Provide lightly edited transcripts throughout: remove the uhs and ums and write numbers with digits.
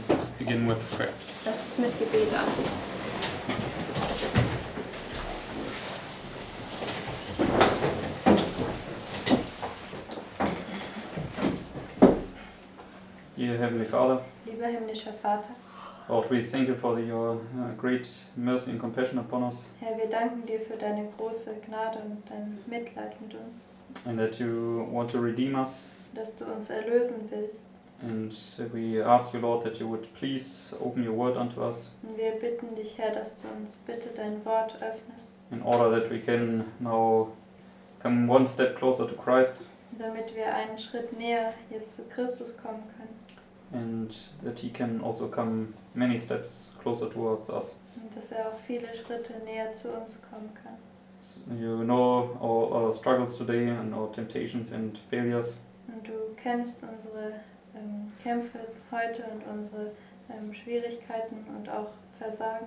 Let's begin with prayer. Lass es mit Gebet an. Dear Heavenly Father, Lieber himmlischer Vater, Lord, we thank you for your great mercy and compassion upon us, Herr, wir danken dir für deine große Gnade und dein Mitleid mit uns, and that you want to redeem us. dass du uns erlösen willst. And we ask you, Lord, that you would please open your word unto us, Und wir bitten dich, Herr, dass du uns bitte dein Wort öffnest, in order that we can now come one step closer to Christ, damit wir einen Schritt näher jetzt zu Christus kommen können and that he can also come many steps closer towards us. und dass er auch viele Schritte näher zu uns kommen kann. You know our struggles today and our temptations and failures. Und du kennst unsere Kämpfe heute und unsere Schwierigkeiten und auch Versagen.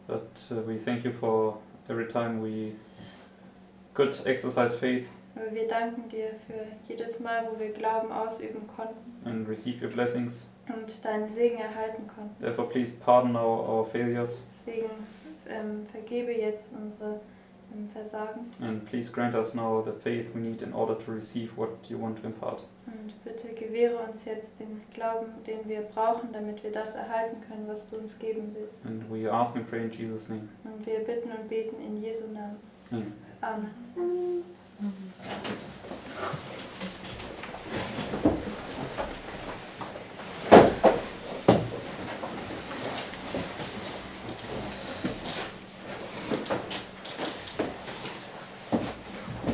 But we thank you for every time we could exercise faith Aber wir danken dir für jedes Mal, wo wir Glauben ausüben konnten and receive your blessings. und deinen Segen erhalten konnten. Therefore, please pardon our failures Deswegen vergebe jetzt unsere Versagen and please grant us now the faith we need in order to receive what you want to impart. und bitte gewähre uns jetzt den Glauben, den wir brauchen, damit wir das erhalten können, was du uns geben willst. And we ask and pray in Jesus' name. Und wir bitten und beten in Jesu Namen. Amen. Amen.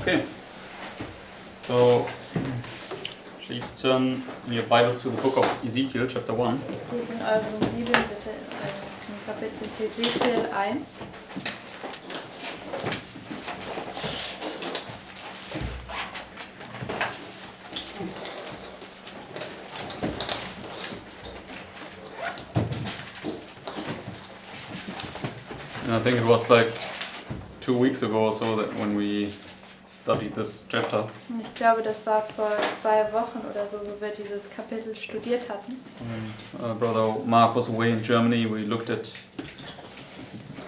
Okay, so please turn your Bibles to the book of Ezekiel, chapter 1. Geht in euren Bibeln bitte zum Kapitel Ezekiel 1. And I think it was like 2 weeks ago or so that when we studied this chapter. Und ich glaube, das war vor 2 Wochen oder so, wo wir dieses Kapitel studiert hatten. When Brother Mark was away in Germany, we looked at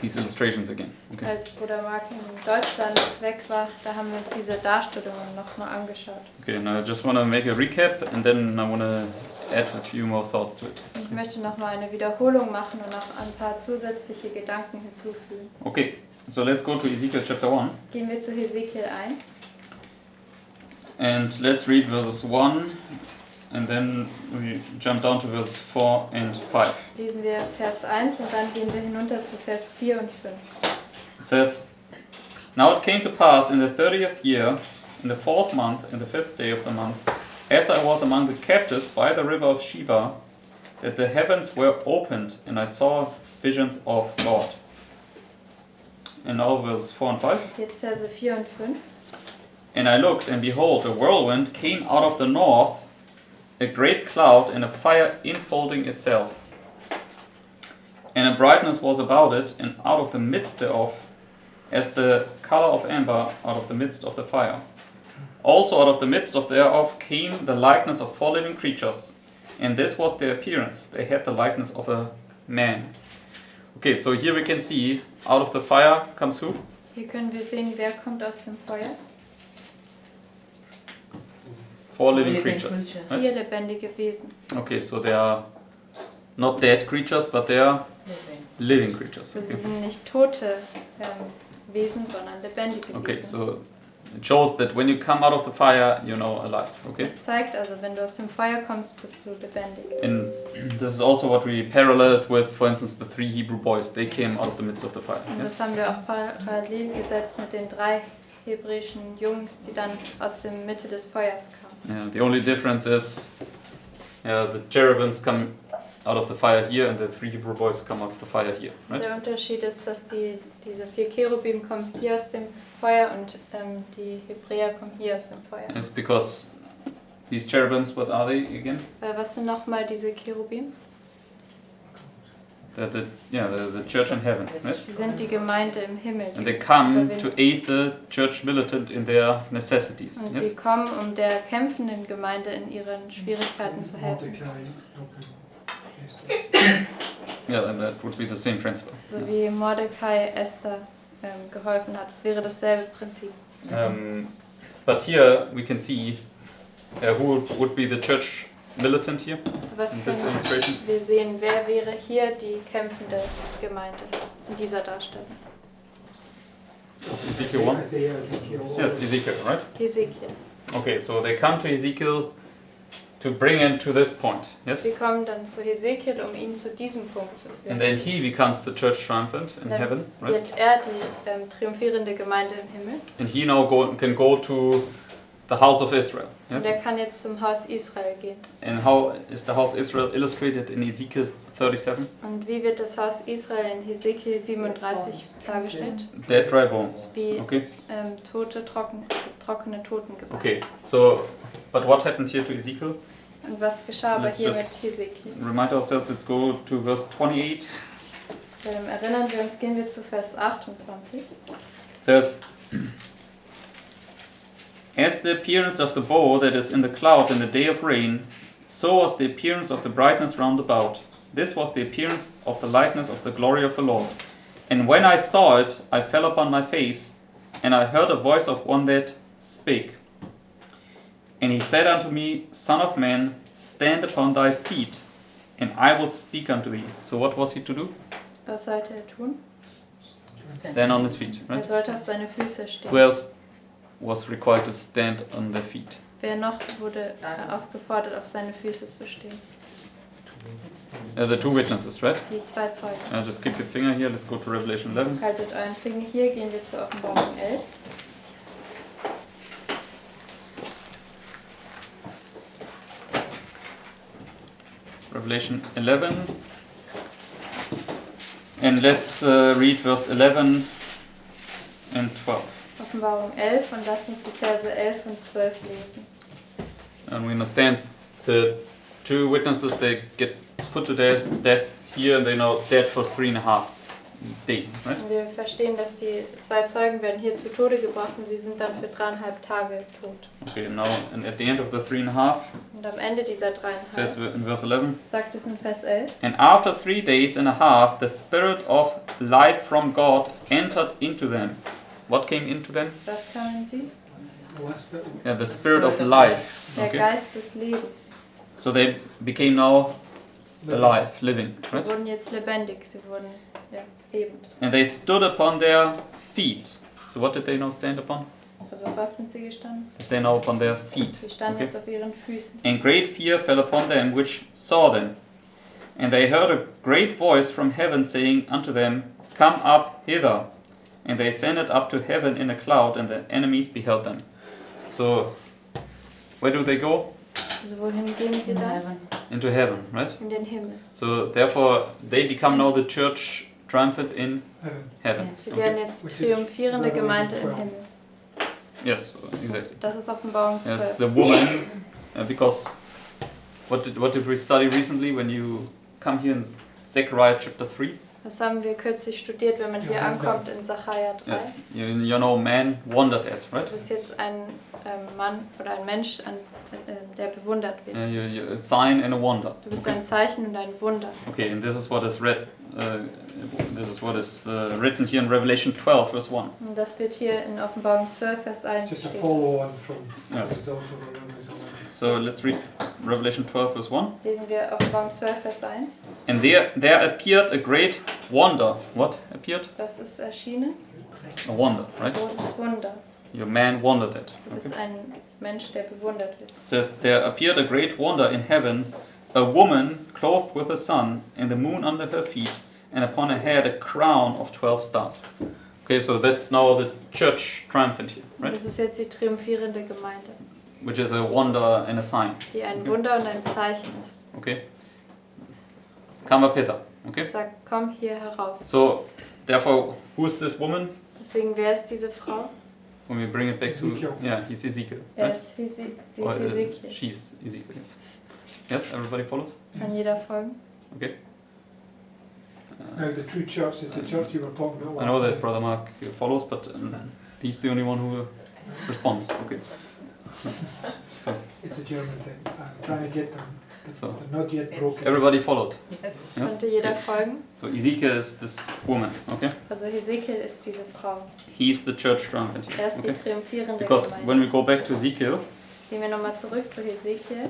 these illustrations again. Okay. Als Bruder Mark in Deutschland weg war, da haben wir uns diese Darstellungen nochmal angeschaut. Okay, and I just want to make a recap and then I want to add a few more thoughts to it. Ich möchte nochmal eine Wiederholung machen und noch ein paar zusätzliche Gedanken hinzufügen. Okay, so let's go to Ezekiel chapter 1 Gehen wir zu Ezekiel 1 and let's read verses 1 and then we jump down to verse 4 and 5. lesen wir Vers 1 und dann gehen wir hinunter zu Vers 4 und 5. It says, Now it came to pass in the 30th year, in the 4th month, in the 5th day of the month, as I was among the captives by the river of Sheba, that the heavens were opened, and I saw visions of God. And now verses 4 and 5. Jetzt Verse 4 und 5. And I looked, and behold, a whirlwind came out of the north, a great cloud, and a fire enfolding itself. And a brightness was about it, and out of the midst thereof, as the color of amber out of the midst of the fire. Also out of the midst of thereof came the likeness of 4 living creatures, and this was their appearance. They had the likeness of a man. Okay, so here we can see, out of the fire comes who? Hier können wir sehen, wer kommt aus dem Feuer. 4 living creatures. 4 Right? lebendige Wesen. Okay, so they are not dead creatures, but they are living creatures. Also sie Okay, sind nicht tote Wesen, sondern lebendige okay, Wesen. so it shows that when you come out of the fire, you're now alive. Okay, Das zeigt also, wenn du aus dem Feuer kommst, bist du lebendig. and this is also what we paralleled with, for instance, the 3 Hebrew boys. They came out of the midst of the fire. Und Yes? das haben wir auch parallel gesetzt mit den 3 hebräischen Jungs, die dann aus der Mitte des Feuers kamen. Yeah, the only difference is the cherubims come out of the fire here, and the 3 Hebrew boys come out of the fire here. Right? Der Unterschied ist, dass diese 4 Cherubim kommen hier aus dem Feuer und die Hebräer kommen hier aus dem Feuer. It's because these cherubims, what are they again? Was sind nochmal diese Cherubim? The church in heaven. Yes? Sie sind die Gemeinde im Himmel. And they come to aid the church militant in their necessities. Und Yes? sie kommen, um der kämpfenden Gemeinde in ihren Schwierigkeiten zu helfen. Yeah, and that would be the same transfer. So Yes. wie Mordecai Esther geholfen hat. Es wäre dasselbe Prinzip. But here we can see who would be the church militant here Was in this können illustration. wir sehen? Wer wäre hier die kämpfende Gemeinde in dieser Darstellung? Ezekiel 1? Ezekiel. Yes, Ezekiel, right? Ezekiel. Okay, so they come to Ezekiel to bring him to this point, yes? Sie kommen dann zu Ezekiel, um ihn zu diesem Punkt zu führen. And then he becomes the church triumphant in Dann heaven, right? wird er die triumphierende Gemeinde im Himmel. And he now can go to the house of Israel, yes? Und er kann jetzt zum Haus Israel gehen. And how is the house Israel illustrated in Ezekiel 37? Und wie wird das Haus Israel in Hesekiel 37 dargestellt? Dead dry bones. Wie Okay, trockene Totengebeine. okay. So, but what happened here to Ezekiel? Und was geschah aber Let's hier mit just- Hesekiel? Remind ourselves, let's go to verse 28. Erinnern wir uns, gehen wir zu Vers 28. It says, as the appearance of the bow that is in the cloud in the day of rain, so was the appearance of the brightness round about. This was the appearance of the likeness of the glory of the Lord. And when I saw it, I fell upon my face, and I heard a voice of one that spake. And he said unto me, Son of man, stand upon thy feet, and I will speak unto thee. So what was he to do? Was sollte er tun? Stand on his feet, Er right? sollte auf seine Füße stehen. Who else was required to stand on their feet? Wer noch wurde aufgefordert, auf seine Füße zu stehen? The two witnesses, right? Die zwei Zeugen. Just keep your finger here. Let's go to Revelation 11. Haltet euren Finger hier, gehen wir zur Offenbarung 11. Revelation 11. And let's read verse 11 and 12. Offenbarung 11 und lasst uns die Verse 11 und 12 lesen. And we understand the two witnesses, they get put to death here, and they're now dead for 3.5 days, right? Und wir verstehen, dass die zwei Zeugen werden hier zu Tode gebracht und sie sind dann für 3,5 Tage tot. Okay, now, and at the end of the 3.5, Und am Ende dieser it says 3,5 in verse 11, sagt es in Vers 11, and after 3 days and a half, the Spirit of life from God entered into them. What came into them? was kamen sie? Yeah, the Spirit of life. Der Okay, Geist des Lebens. so they became now alive, living, Sie right? wurden jetzt lebendig, sie wurden lebend. And they stood upon their feet. So what did they now stand upon? Also auf was sind sie gestanden? They stand now upon their feet. Sie standen Okay. jetzt auf ihren Füßen. And great fear fell upon them which saw them. And they heard a great voice from heaven saying unto them, Come up hither. And they ascended up to heaven in a cloud, and the enemies beheld them. So, where do they go? Also wohin gehen sie dann? Into heaven, right? In den Himmel. So, therefore, they become now the church triumphant in heaven. Sie Okay. werden jetzt Which is triumphierende Gemeinde im Revelation Himmel. Yes, exactly. Das ist Offenbarung Yes, 12. the woman, because what did we study recently when you come here in Zechariah chapter 3? Das haben wir kürzlich studiert, wenn man hier Ja, ankommt in Sacharja 3. Yes, you know, man wondered at, right? Du bist jetzt ein Mann oder ein Mensch, der bewundert wird. You're a sign and a wonder. Du bist Okay, ein Zeichen und ein Wunder. okay, and this is what is read. This is what is written here in Revelation 12, verse 1. Und das wird hier in Offenbarung 12, Vers 1 Just a stehen. follow on from Yes. the result of the Revelation. So let's read Revelation 12, verse 1. Lesen wir Offenbarung 12, Vers 1. And there appeared a great wonder. What appeared? Das ist erschienen. A wonder, right? Großes Wunder. Your man wondered at. Du bist Okay. ein Mensch, der bewundert wird. It says, there appeared a great wonder in heaven, a woman clothed with the sun, and the moon under her feet, and upon her head a crown of 12 stars. Okay, so that's now the church triumphant here, Und right? das ist jetzt die triumphierende Gemeinde, Which is a wonder and a sign. die ein Wunder und ein Zeichen ist. Okay? Come up hither. Okay? Sagt, komm hier herauf. So, therefore, who is this woman? Deswegen, wer ist diese Frau? When we bring it back Ezekiel. to... Yeah, he's Ezekiel. Er Right? ist sie ist Or, Hesekiel. she's Ezekiel, yes. Yes, everybody follows? Kann jeder folgen? Okay. Now the true church is the church you were talking about I last know that time. Brother Mark follows, but he's the only one who responds. Okay. So, It's a German thing. I'm trying to get them So They're not yet broken. everybody followed. Yes. Yes? Konnte jeder Okay. folgen? So Ezekiel is this woman. Okay. Also Hesekiel ist diese Frau. He's the church triumphant Er here. ist die Okay. triumphierende Because Gemeinde. when we go back to Ezekiel, Gehen wir nochmal zurück zu Hesekiel.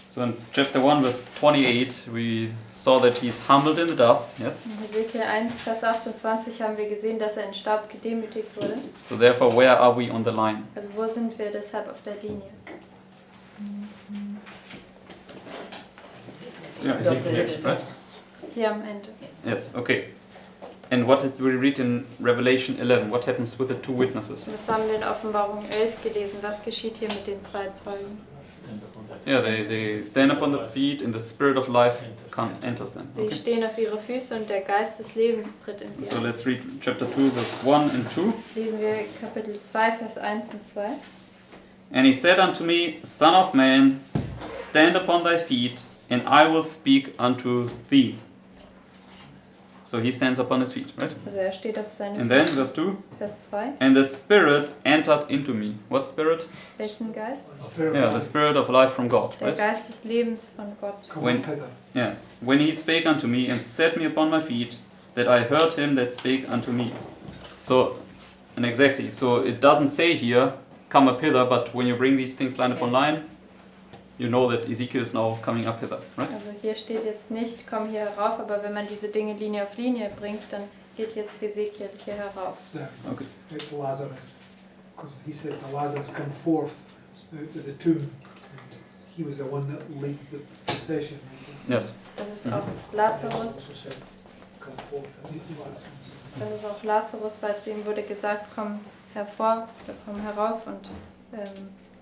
So in chapter 1 verse 28 we saw that he's humbled in the dust, yes? In Hesekiel 1, Vers 28 haben wir gesehen, dass er in Staub gedemütigt wurde. So therefore where are we on the line? Also wo sind wir deshalb auf der Linie? Yeah, right? Hier am Ende. Yes, okay. And what did we read in Revelation 11? What happens with the two witnesses? Das haben wir in Offenbarung 11 gelesen. Was geschieht hier mit den zwei Zeugen? Yeah, they stand up on the feet and the spirit of life enters them. Sie Okay. stehen auf ihre Füße und der Geist des Lebens tritt in sie So ein. let's read chapter 2 verse 1 and 2. Lesen wir Kapitel 2, Vers 1 und 2. And he said unto me, Son of man, stand upon thy feet, and I will speak unto thee. So he stands upon his feet, right? Also er steht auf seinen And then Füßen. verse 2. Vers 2. And the Spirit entered into me. What Spirit? Wessen Geist? Spirit Yeah, of the life, Spirit of life from God, Der right? Geist des Lebens von Gott. come when- up hither. Yeah. When he spake unto me and set me upon my feet, that I heard him that spake unto me. So, and exactly, so it doesn't say here, come up hither, but when you bring these things line upon line, you know that Ezekiel is now coming up hither, right? Also hier steht jetzt nicht, komm hier herauf, aber wenn man diese Dinge Linie auf Linie bringt, dann geht jetzt Hesekiel hier herauf. It's, Okay. it's Lazarus. Because he says to Lazarus, come forth out of the tomb. And he was the one that leads the procession. Yes. Das ist auch Lazarus. Also said, come forth. And he was. Das ist auch Lazarus, weil zu ihm wurde gesagt, komm hervor, komm herauf und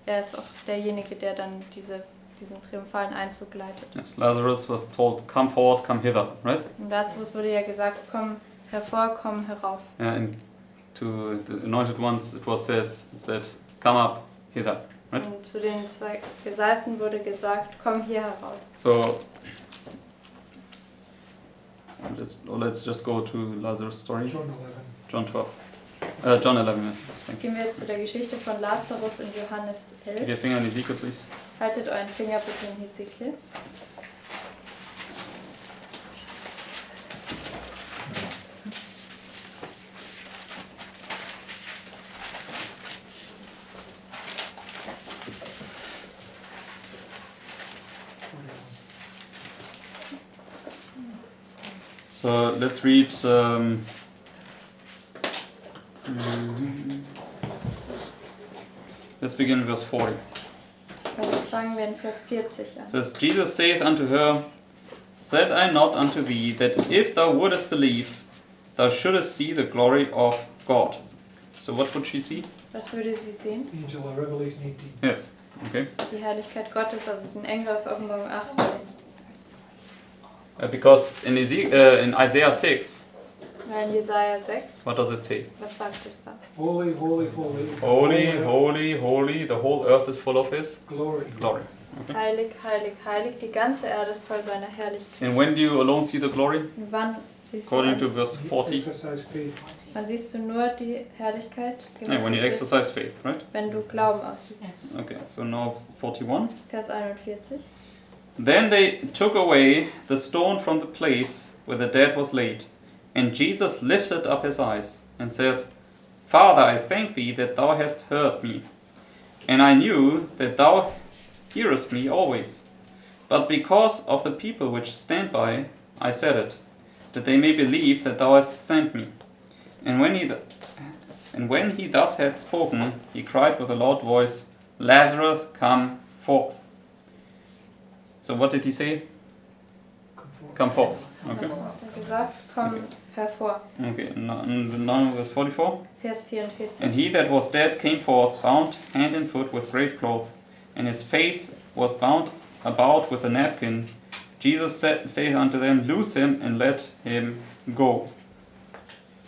er ist auch derjenige, der dann diesen triumphalen Einzug leitet. Yes. Lazarus was told, come forth, come hither, right? Und Lazarus wurde ja gesagt, komm hervor, komm herauf. Yeah, and to the anointed ones it was said, come up hither. Right. Und zu den zwei Gesalbten wurde gesagt, komm hier herauf. So let's just go to Lazarus' story. John 11. John 12. John 11. yeah. Thank you. Gehen wir zu der Geschichte von Lazarus in Johannes 11. Give your finger in Ezekiel, please. Haltet euren Finger bitte in Hesekiel. So let's read. Let's begin in verse 40. Also fangen wir in Vers 40 an. It says, Jesus saith unto her, Said I not unto thee that if thou wouldest believe, thou shouldest see the glory of God? So what would she see? Was würde sie sehen? Angel of Revelation 18. Yes. Okay. Die Herrlichkeit Gottes, also den Engel aus Offenbarung 18. Because in Isaiah 6, Weil in Jesaja 6, what does it say? was sagt es da? Holy, holy, holy. Holy, holy, holy, the whole earth is full of His Glory. glory. Okay. Heilig, heilig, heilig, die ganze Erde ist voll seiner Herrlichkeit. And when do you alone see the glory? Und wann siehst du, According to verse 40. Exercise faith. wann siehst du nur die Herrlichkeit? Yeah, when you exercise faith, right? Wenn du Glauben ausübst. Okay, so now 41. Vers 41. Then they took away the stone from the place where the dead was laid. And Jesus lifted up his eyes and said, Father, I thank thee that thou hast heard me. And I knew that thou hearest me always. But because of the people which stand by, I said it, that they may believe that thou hast sent me. And when he thus had spoken, he cried with a loud voice, Lazarus, come forth. So what did he say? Come forth. Come forth. Okay. Was hat er gesagt? Komm hervor. Okay. Now verse 44. Vers 44. And he that was dead came forth, bound hand and foot with grave clothes, and his face was bound about with a napkin. Jesus saith unto them, Loose him and let him go.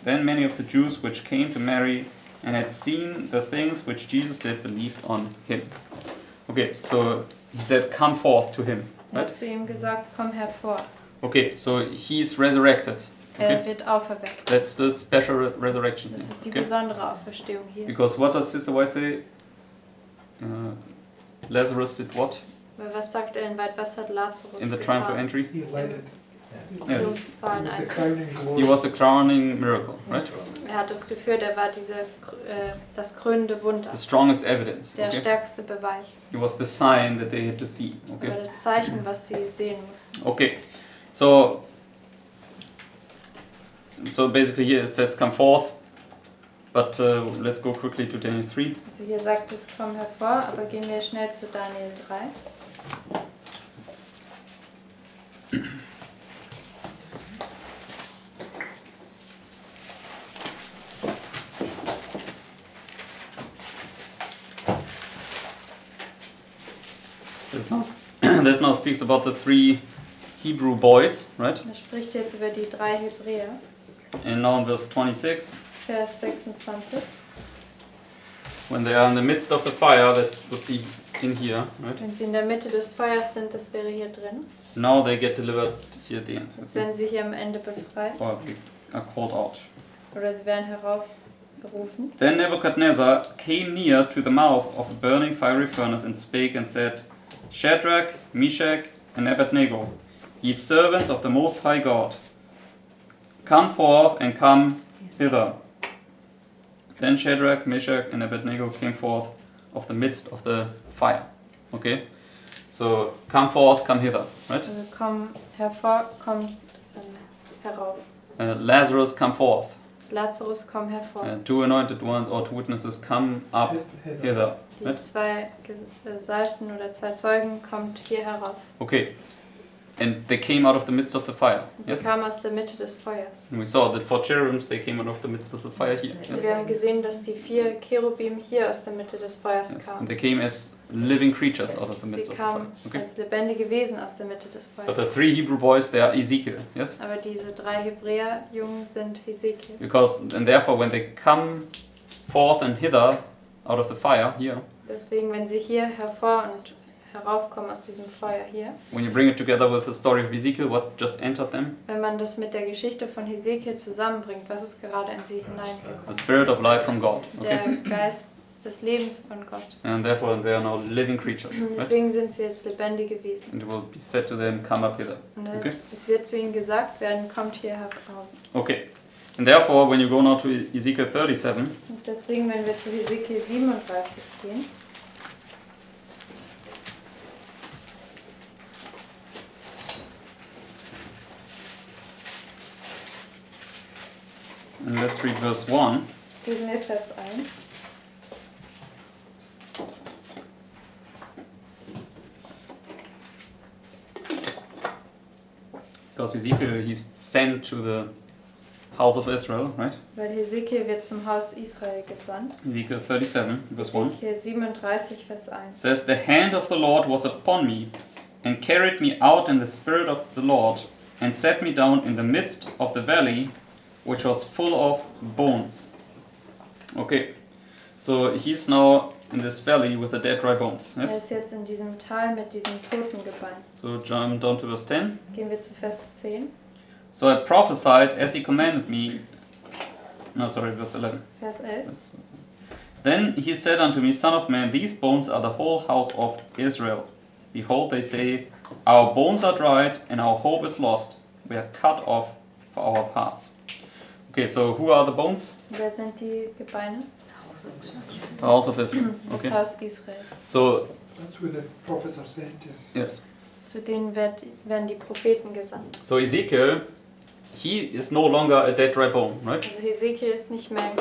Then many of the Jews which came to Mary and had seen the things which Jesus did believed on him. Okay, so he said, Come forth to him. Er Right? hat zu ihm gesagt, komm hervor. Okay, so he's resurrected. Er Okay, wird auferweckt. that's the special resurrection. Das ist die Okay? besondere Auferstehung hier. Because what does Sister White say? Lazarus did what Weil was sagt er weit, was hat Lazarus in the triumphal getan? entry? He led it. Yes. He Triumphalen was the Einzug. crowning He glory. was the crowning miracle, right? Er hat es geführt, er war das krönende Wunder, The strongest evidence. der Okay? stärkste Beweis. He was the sign that they had to see. Oder Okay. das Zeichen, was sie sehen mussten. Okay. So basically here it says come forth, but let's go quickly to Daniel 3. Also hier sagt es, komm hervor, aber gehen wir schnell zu Daniel 3. This now speaks about the 3 Hebrew boys, right? Er spricht jetzt über die 3 Hebräer, And now in verse 26, Vers 26. when they are in the midst of the fire, that would be in here, right? Wenn sie in der Mitte des Feuers sind, das wäre hier drin. Now they get delivered here at the end. Jetzt werden sie hier am Ende befreit. Or are called out. Oder sie werden herausgerufen. Then Nebuchadnezzar came near to the mouth of a burning fiery furnace and spake and said, Shadrach, Meshach, and Abednego, ye servants of the Most High God, come forth and come hither. Then Shadrach, Meshach, and Abednego came forth of the midst of the fire. Okay? So, come forth, come hither, right? Also komm hervor, komm herauf. Lazarus, come forth. Lazarus, komm hervor. 2 anointed ones or 2 witnesses, come up hither. Die Right? 2 Gesalbten oder 2 Zeugen kommt hier herauf. Okay. And they came out of the midst of the fire. Sie Yes? kamen aus der Mitte des Feuers. And we saw that for cherubims they came out of the midst of the fire here. Yes? Wir haben gesehen, dass die 4 Cherubim hier aus der Mitte des Feuers Yes. And kamen. they came as living creatures out of the midst Sie of the fire. kamen Okay. als lebendige Wesen aus der Mitte des But the Feuers. 3 Hebrew boys, they are Ezekiel. Yes? Aber diese 3 Hebräer-Jungen sind Hesekiel. Because and therefore when they come forth and hither out of the fire here, Deswegen, wenn sie hier hervor und heraufkommen aus diesem Feuer hier, when you bring it together with the story of Ezekiel, what just entered them? wenn man das mit der Geschichte von Hesekiel zusammenbringt, was ist gerade in sie The hineingekommen? spirit of life from God. Der Okay? Geist des Lebens von Gott. And therefore they are now living creatures. Right? Deswegen sind sie jetzt lebendige Wesen. And it will be said to them, come up hither. Und Okay. es wird zu ihnen gesagt werden, kommt hier herauf. Okay. And therefore, when you go now to Ezekiel 37, Und deswegen, wenn wir zu Hesekiel 37 gehen, and let's read verse 1. lesen wir Vers 1. Because Ezekiel, he's sent to the house of Israel, right? Weil Hesekiel wird zum Haus Israel gesandt. Ezekiel 37, verse 1. Hesekiel 37, Vers 1. Says, the hand of the Lord was upon me, and carried me out in the spirit of the Lord, and set me down in the midst of the valley, which was full of bones. Okay, so he's now in this valley with the dead dry bones. Er Yes? ist jetzt in diesem Tal mit diesem Totengebein. So jump down to verse 10. Gehen wir zu Vers 10. So I prophesied as he commanded me. No, sorry, verse 11. Vers 11. Then he said unto me, Son of man, these bones are the whole house of Israel. Behold, they say, our bones are dried, and our hope is lost. We are cut off for our parts. Okay, so who are the bones? Wer sind die Gebeine? The house of Israel. Das Okay. Haus Israel. So, That's where the prophets are sent to. yes. Zu denen werden die Propheten gesandt. So Ezekiel, he is no longer a dead dry bone, right? Also Hesekiel ist nicht mehr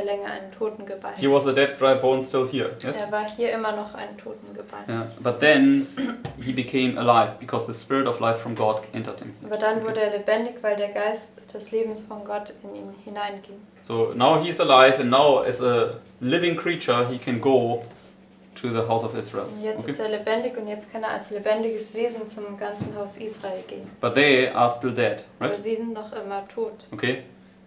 länger ein Totengebein. He was a dead dry bone still here, yes? Er war hier immer noch ein Totengebein. Yeah. But then he became alive because the spirit of life from God entered him. Aber dann wurde er lebendig, weil der Geist des Lebens von Gott in ihn hineinging. So now he's alive, and now as a living creature he can go to the house of Israel. Und jetzt Okay? ist er lebendig und jetzt kann er als lebendiges Wesen zum ganzen Haus Israel gehen. But they are still dead, Aber right? sie sind noch immer tot. Okay?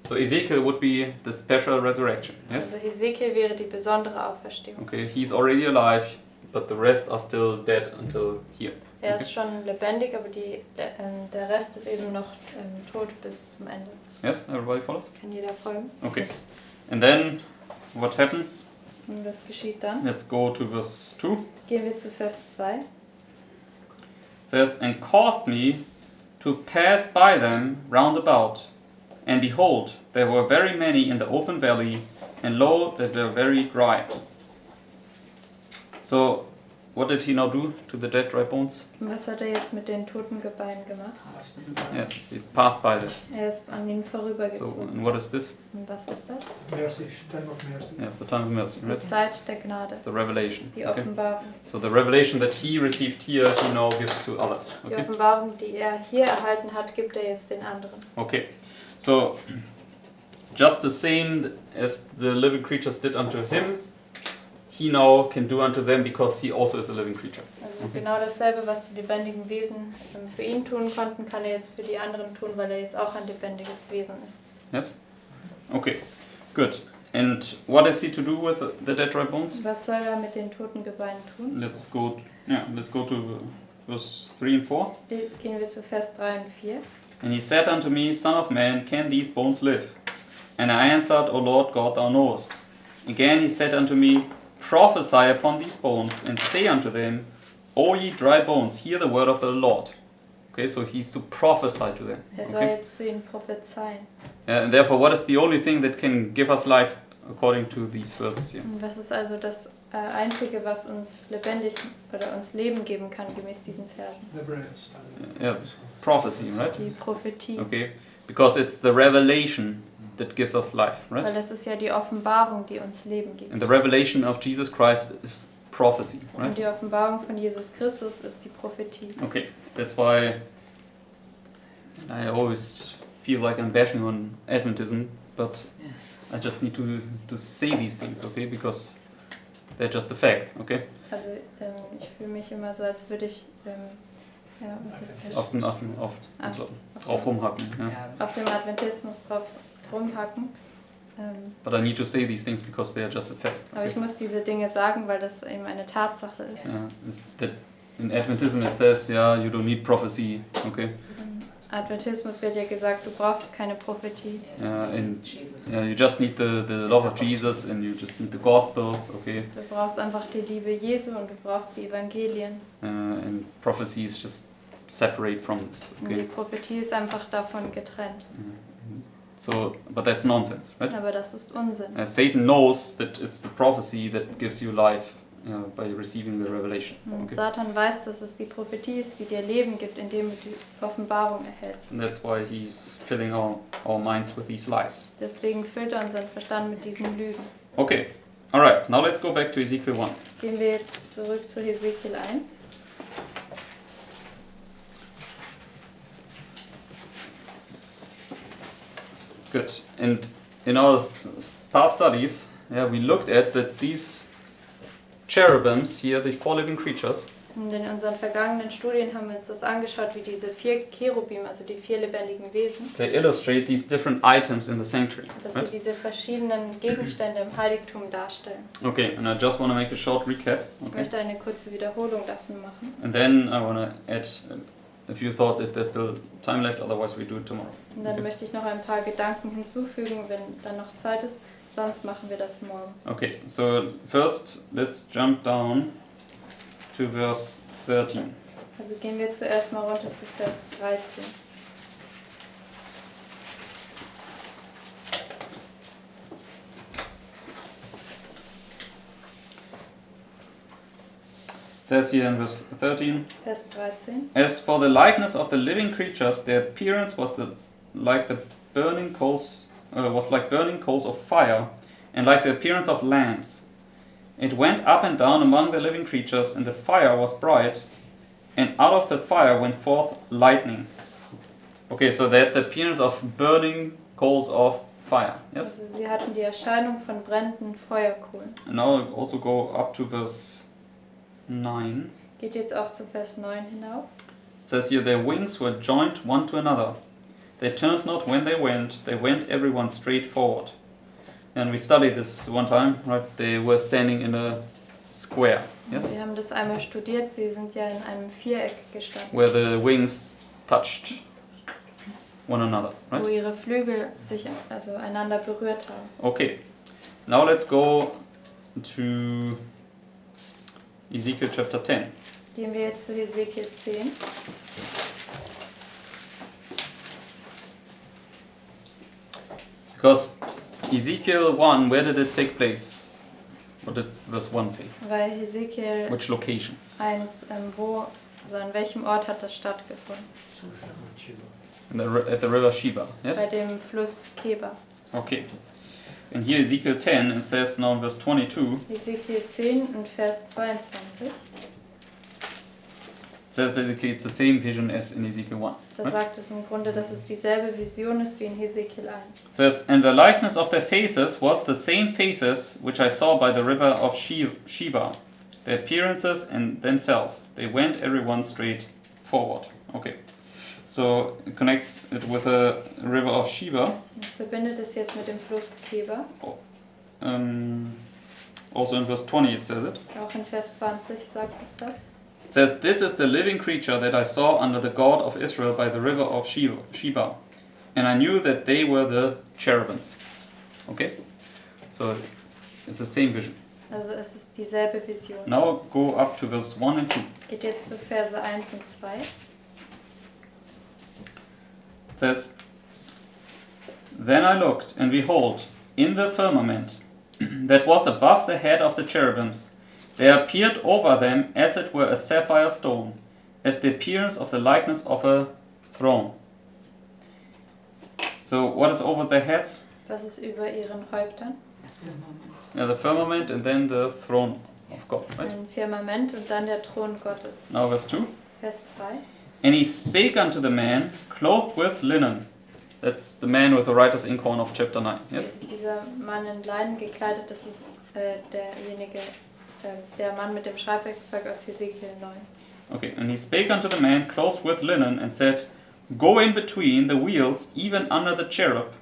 So Ezekiel would be the special resurrection, yes? Also Hesekiel wäre die besondere Auferstehung. Okay, he's already alive, but the rest are still dead until here. Er ist schon lebendig, aber der Rest ist eben noch tot bis zum Ende. Yes, everybody follows? Kann jeder folgen? Okay. And then what happens? Und was geschieht dann? Let's go to verse 2. Gehen wir zu Vers 2. It says, and caused me to pass by them round about. And behold, there were very many in the open valley, and lo, they were very dry. So, what did he now do to the dead dry bones? Und was hat er jetzt mit den toten Gebeinen gemacht? Yes, he passed by them. Er ist an ihnen So, vorübergezogen. and what is this? Und was ist das? Mercy, time of mercy. Yes, the time of mercy, Die right? Zeit der Gnade, It's the revelation. die Okay? Offenbarung. So the revelation that he received here, he now gives to others. Die Okay? Offenbarung, die er hier erhalten hat, gibt er jetzt den anderen. Okay. So, just the same as the living creatures did unto him, he now can do unto them because he also is a living creature. Also Okay. genau dasselbe, was die lebendigen Wesen für ihn tun konnten, kann er jetzt für die anderen tun, weil er jetzt auch ein lebendiges Wesen ist. Yes? Okay. Good. And what is he to do with the dead dry bones? Was soll er mit den toten Gebeinen tun? Let's go to verse 3 and 4. Gehen wir zu Vers 3 und 4. And he said unto me, Son of man, can these bones live? And I answered, O Lord God, thou knowest. Again he said unto me, Prophesy upon these bones, and say unto them, O ye dry bones, hear the word of the Lord. Okay, so he's to prophesy to them. Er soll Okay? jetzt zu ihnen prophezeien. And therefore, what is the only thing that can give us life according to these verses here? Und was ist also das Einzige, was uns lebendig oder uns Leben geben kann, gemäß diesen Versen? The bread. Yeah, prophecy, right? Die Prophetie. Okay, because it's the revelation that gives us life, right? Weil das ist ja die Offenbarung, die uns Leben gibt. And the revelation of Jesus Christ is prophecy, Und right? die Offenbarung von Jesus Christus ist die Prophetie. Okay, that's why I always feel like I'm bashing on Adventism, but I just need to say these things, okay? Because they're just a fact, okay? Also ich fühle mich immer so, als würde ich ja, Drauf rumhacken, ja. auf dem Adventismus drauf rumhacken. But I need to say these things because they are just a fact. Aber Okay? ich muss diese Dinge sagen, weil das eben eine Tatsache ist. It's that in Adventism it says, yeah, you don't need prophecy, okay? Im Adventismus wird ja gesagt, du brauchst keine Prophetie. You just need the love of Jesus and you just need the Gospels, okay? Du brauchst einfach die Liebe Jesu und du brauchst die Evangelien. And prophecy is just separate from this, Und die okay? Prophetie ist einfach davon getrennt. So, but that's nonsense, right? Aber das ist Unsinn. Satan knows that it's the prophecy that gives you life by receiving the revelation. Und Okay? Satan weiß, dass es die Prophetie ist, die dir Leben gibt, indem du die Offenbarung erhältst. And that's why he's filling our minds with these lies. Deswegen füllt er unseren Verstand mit diesen Lügen. Okay, alright, now let's go back to Ezekiel 1. Gehen wir jetzt zurück zu Hesekiel 1. Good. And in our past studies, we looked at that these cherubims here, the 4 living creatures, Und in unseren vergangenen Studien haben wir uns das angeschaut, wie diese 4 Cherubim, also die 4 lebendigen Wesen, they illustrate these different items in the sanctuary. dass sie Right? diese verschiedenen Gegenstände im Heiligtum darstellen. Okay, and I just want to make a short recap. Ich Okay, möchte eine kurze Wiederholung davon machen. and then I want to add a few thoughts if there's still time left. Otherwise, we do it tomorrow. Und dann Okay. möchte ich noch ein paar Gedanken hinzufügen, wenn dann noch Zeit ist. Sonst machen wir das morgen. Okay, so first let's jump down to verse 13. Also gehen wir zuerst mal runter zu Vers 13. It says here in verse 13, Vers 13. as for the likeness of the living creatures, their appearance was like burning coals of fire, and like the appearance of lamps. It went up and down among the living creatures, and the fire was bright, and out of the fire went forth lightning. Okay, so they had the appearance of burning coals of fire. Yes? Also sie hatten die Erscheinung von brennenden Feuerkohlen. And now I'll also go up to verse 9. Geht jetzt auch zu Vers 9 hinauf. It says here, their wings were joined one to another. They turned not when they went everyone straight forward. And we studied this one time, right? They were standing in a square, yes? Wir haben das einmal studiert, sie sind ja in einem Viereck gestanden, Where the wings touched one another, wo right? ihre Flügel sich also einander berührt haben. Okay, now let's go to Ezekiel chapter 10. Gehen wir jetzt zu Hesekiel 10. Because Ezekiel 1, where did it take place? What did verse 1 say? Weil Hesekiel Which location? 1, also an welchem Ort hat das stattgefunden? At the river Sheba, yes? Bei dem Fluss Keba. Okay. And here Ezekiel 10, it says now in verse 22, Hesekiel 10 und Vers 22. it says basically it's the same vision as in Ezekiel 1. Da Right? sagt es im Grunde, dass es dieselbe Vision ist wie in Hesekiel 1. It says, and the likeness of their faces was the same faces which I saw by the river of Sheba, their appearances and themselves. They went everyone straight forward. Okay. So it connects it with the river of Sheba. Es verbindet es jetzt mit dem Fluss Keba. Also in verse 20 it says it. Auch in Vers 20 sagt es das. It says, this is the living creature that I saw under the God of Israel by the river of Sheba. And I knew that they were the cherubims. Okay? So it's the same vision. Also es ist dieselbe Vision. Now go up to verse 1 and 2. Geht jetzt zu Verse 1 und 2. It says, then I looked, and behold, in the firmament that was above the head of the cherubims, there appeared over them as it were a sapphire stone, as the appearance of the likeness of a throne. So what is over their heads? Was ist über ihren Häuptern? Yeah, the firmament and then the throne of God, right? Ein Firmament und dann der Thron Gottes. Now verse 2. Vers 2. And he spake unto the man, clothed with linen. That's the man with the writer's inkhorn of chapter 9. Yes? Ist dieser Mann in Leinen gekleidet, das ist derjenige, der Mann mit dem Schreibwerkzeug aus Hesekiel 9. Okay, and he spake unto the man, clothed with linen, and said, go in between the wheels, even under the cherub,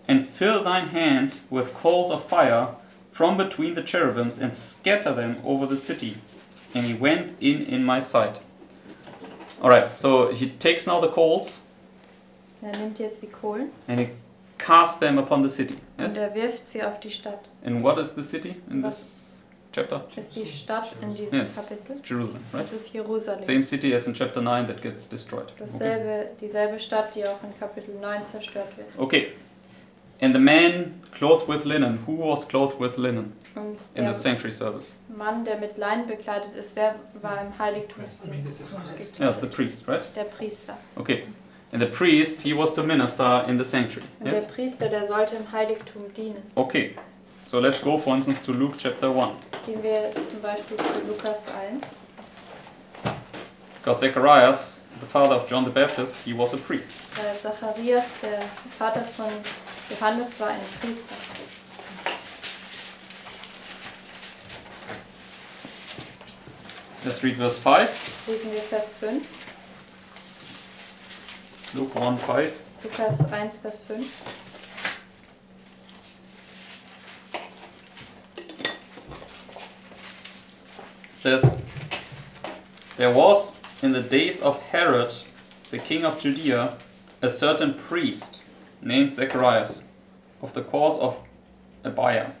and fill thine hand with coals of fire from between the cherubims, and scatter them over the city. And he went in my sight. Alright, so he takes now the coals, Er nimmt jetzt die Kohlen and he casts them upon the city. Yes? und er wirft sie auf die Stadt. And what is the city in this chapter? Ist die Stadt in diesem Yes, Kapitel? it's Jerusalem, right? Das ist Jerusalem. Same city as in chapter 9 that gets destroyed. Okay. Dieselbe Stadt, die auch in Kapitel 9 zerstört wird. Okay. And the man clothed with linen. Who was clothed with linen Und in the der sanctuary service? Mann, der mit Leinen bekleidet ist, wer war im Heiligtumsdienst Yes, gekleidet? the priest, right? Der Priester. Okay. And the priest, he was to minister in the sanctuary. Und Yes? der Priester, der sollte im Heiligtum dienen. Okay. So let's go, for instance, to Luke chapter 1. Gehen wir zum Beispiel zu Lukas 1. Because Zacharias, the father of John the Baptist, he was a priest. Zacharias, der Vater von Johannes, war ein Priester. Let's read verse 5. Lesen wir Vers 5. Luke 1, 5. Lukas 1, Vers 5. It says, there was in the days of Herod, the king of Judea, a certain priest named Zacharias, of the course of Abiah.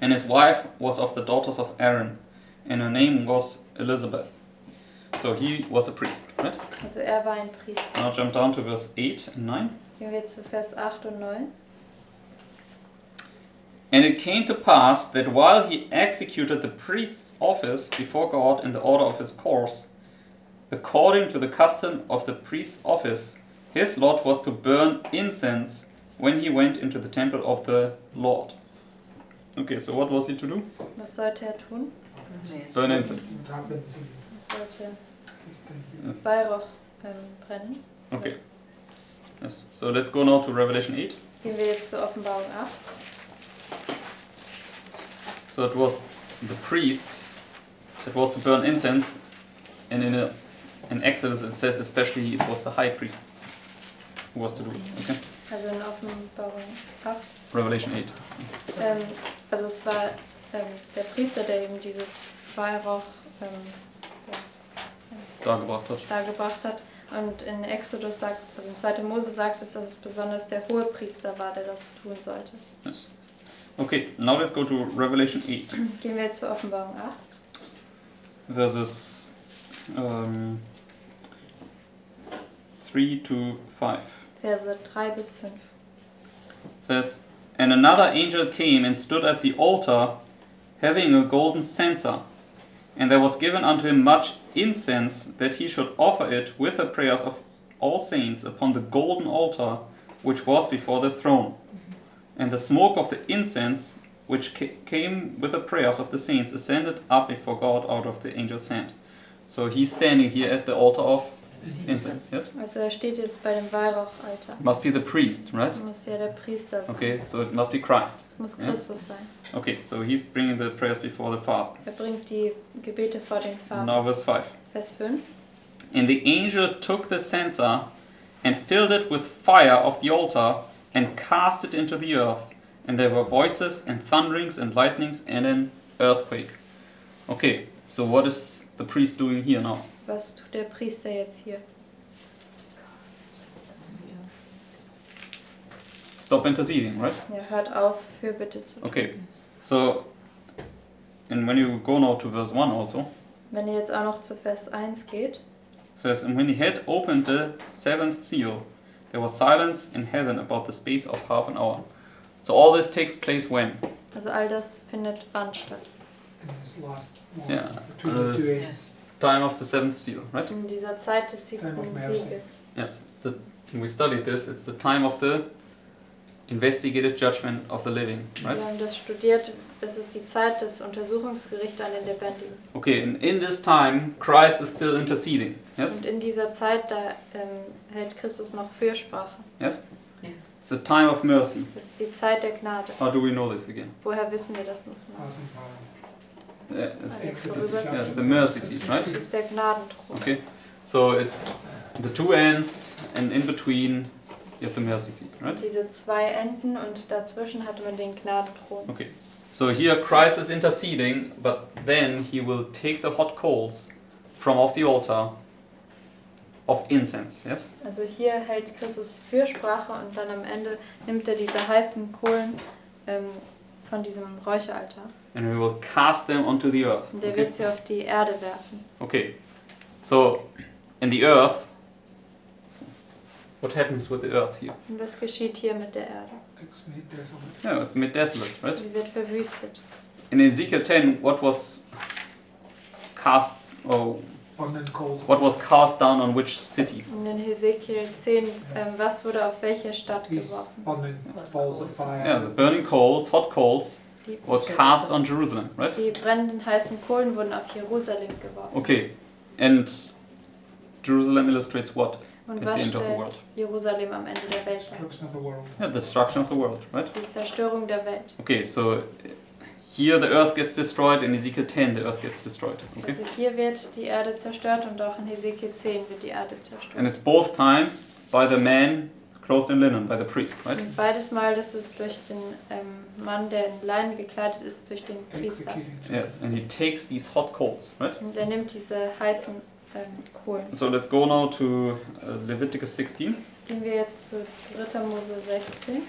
And his wife was of the daughters of Aaron, and her name was Elizabeth. So he was a priest, right? Also er war ein Priester. Now jump down to verse 8 and 9. Gehen wir zu Vers 8 und 9. And it came to pass that while he executed the priest's office before God in the order of his course, according to the custom of the priest's office, his lot was to burn incense when he went into the temple of the Lord. Okay, so what was he to do? Was sollte er tun? Burn incense. Er sollte Yes. Weihrauch brennen. Okay. Yes. So let's go now to Revelation 8. Gehen wir jetzt zur Offenbarung 8. So it was the priest that was to burn incense, and in Exodus it says especially it was the high priest who was to do it. Okay. Also in Offenbarung 8. Revelation 8. Also es war der Priester, der eben dieses Weihrauch dargebracht hat. Und in Exodus sagt, also in 2. Mose sagt es, dass es besonders der Hohepriester war, der das tun sollte. Yes. Okay, now let's go to Revelation 8. Gehen wir jetzt zur Offenbarung 8. verses 3 to 5. Verse 3 bis 5. It says, "And another angel came and stood at the altar, having a golden censer. And there was given unto him much incense, that he should offer it with the prayers of all saints upon the golden altar, which was before the throne. And the smoke of the incense, which came with the prayers of the saints, ascended up before God out of the angel's hand." So he's standing here at the altar of incense, yes? Also er steht jetzt bei dem Weihrauchaltar. Must be the priest, right? Das muss ja der Priester sein. Okay, so it must be Christ. Es muss Yeah. Christus sein. Okay, so he's bringing the prayers before the Father. Er bringt die Gebete vor den Vater. Now verse 5. Vers 5. "And the angel took the censer and filled it with fire of the altar and cast it into the earth. And there were voices and thunderings and lightnings and an earthquake." Okay, so what is the priest doing here now? Was tut der Priester jetzt hier? Stop interceding, right? Ja, hört auf, Fürbitte zu tun. Okay, so, and when you go now to verse 1 also, Wenn ihr jetzt auch noch zu Vers 1 geht, it says, "And when he had opened the seventh seal, there was silence in heaven about the space of half an hour." So all this takes place when? also all das findet wann statt? In this last one, Yeah. between the two ends. Time of the seventh seal, right? In dieser Zeit des Time of siebten mercy. Sieges. Yes, when we studied this, it's the time of the investigative judgment of the living, right? Wir haben das studiert, das ist die Zeit des Untersuchungsgerichts an den Lebendigen. Okay, and in this time, Christ is still interceding, yes? Und in dieser Zeit, da hält Christus noch Fürsprache. Yes? Yes. It's the time of mercy. Das ist die Zeit der Gnade. How do we know this again? Woher wissen wir das noch mal? Thousand power. It's, Exodus yes, chapter the mercy seat, right? Das ist der Gnadenthron. Okay, so it's the two ends, and in between you have the mercy seat, right? Diese zwei Enden und dazwischen hat man den Gnadenthron. Okay, so here Christ is interceding, but then he will take the hot coals from off the altar of incense, yes? Also hier hält Christus Fürsprache und dann am Ende nimmt er diese heißen Kohlen von diesem Räucheraltar. And we will cast them onto the earth. Und er Okay, wird sie auf die Erde werfen. okay. So in the earth, what happens with the earth here? Und was geschieht hier mit der Erde? It's made desolate. Yeah, it's made desolate, right? Sie wird verwüstet. In Ezekiel 10, what was cast, or Burning coals. what was cast down on which city? Und in Hesekiel 10, was wurde auf welche Stadt These geworfen? burning balls of fire. Yeah, the burning coals, hot coals, Die, were cast on Jerusalem, right? die brennenden heißen Kohlen wurden auf Jerusalem geworfen. Okay, and Jerusalem illustrates what Und at was the end of the stellt world? Jerusalem am Ende der Welt dar? Destruction of the world. Yeah, the destruction of the world, right? Die Zerstörung der Welt. Okay, so here the earth gets destroyed, in Ezekiel 10 the earth gets destroyed, okay? Also hier wird die Erde zerstört und auch in Hesekiel 10 wird die Erde And zerstört. it's both times by the man clothed in linen, by the priest, right? Und beides Mal, das ist durch den Mann, der in Leinen gekleidet ist, durch den Priester. Executing. Yes, and he takes these hot coals, right? Und er nimmt diese heißen Kohlen. So let's go now to Leviticus 16. Gehen wir jetzt zu 3. Mose 16.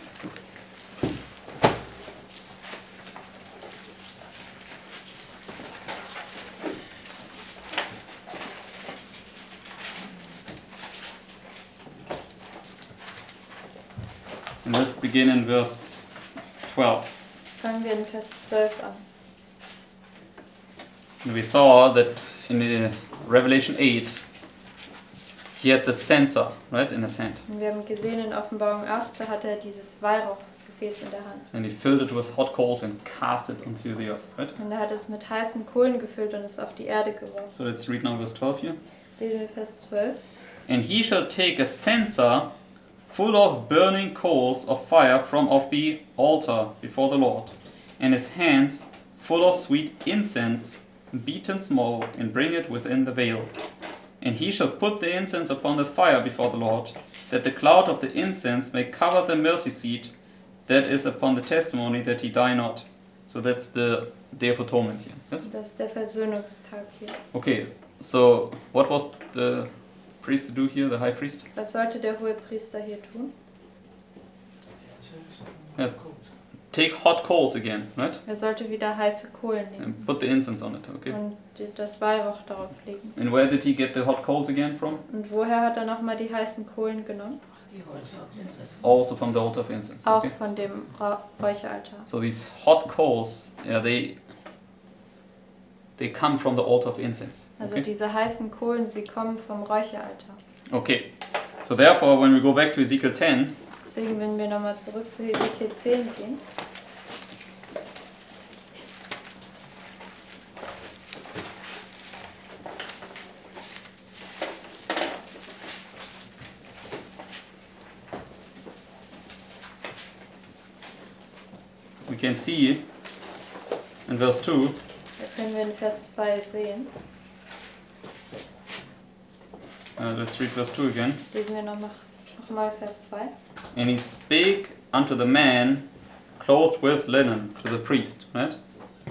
And let's begin in verse 12. Fangen wir in Vers 12 an. And we saw that in the Revelation 8, he had the censer, right, in his hand. Und wir haben gesehen in Offenbarung 8, da hat er dieses Weihrauchsgefäß in der Hand. And he filled it with hot coals and cast it onto the earth, right? Und er hat es mit heißen Kohlen gefüllt und es auf die Erde geworfen. So let's read now verse 12 here. Lesen wir Vers 12. And he shall take a censer full of burning coals of fire from off the altar before the Lord, and his hands full of sweet incense, beaten small, and bring it within the veil. And he shall put the incense upon the fire before the Lord, that the cloud of the incense may cover the mercy seat that is upon the testimony, that he die not. So that's the Day of Atonement here. Yes? Das ist der Versöhnungstag hier. Okay, so what was the priest to do here, the high priest? Was sollte der Hohepriester hier tun? Ja. take hot coals again, right? Er sollte wieder heiße Kohlen nehmen And put the incense on it, okay? und das Weihrauch darauf legen. And where did he get the hot coals again from? Und woher hat er nochmal die heißen Kohlen genommen? Also from the altar of incense, Auch okay? von dem Räucheraltar. So these hot coals, they come from the altar of incense, Also okay? diese heißen Kohlen, sie kommen vom Räucheraltar. Okay, so therefore when we go back to Ezekiel 10, Deswegen, wenn wir nochmal zurück zu Hesekiel 10 gehen, we can see in verse 2, da können wir in Vers 2 sehen, let's read verse 2 again. lesen wir nochmal Vers 2. And he spake unto the man clothed with linen, to the priest, right?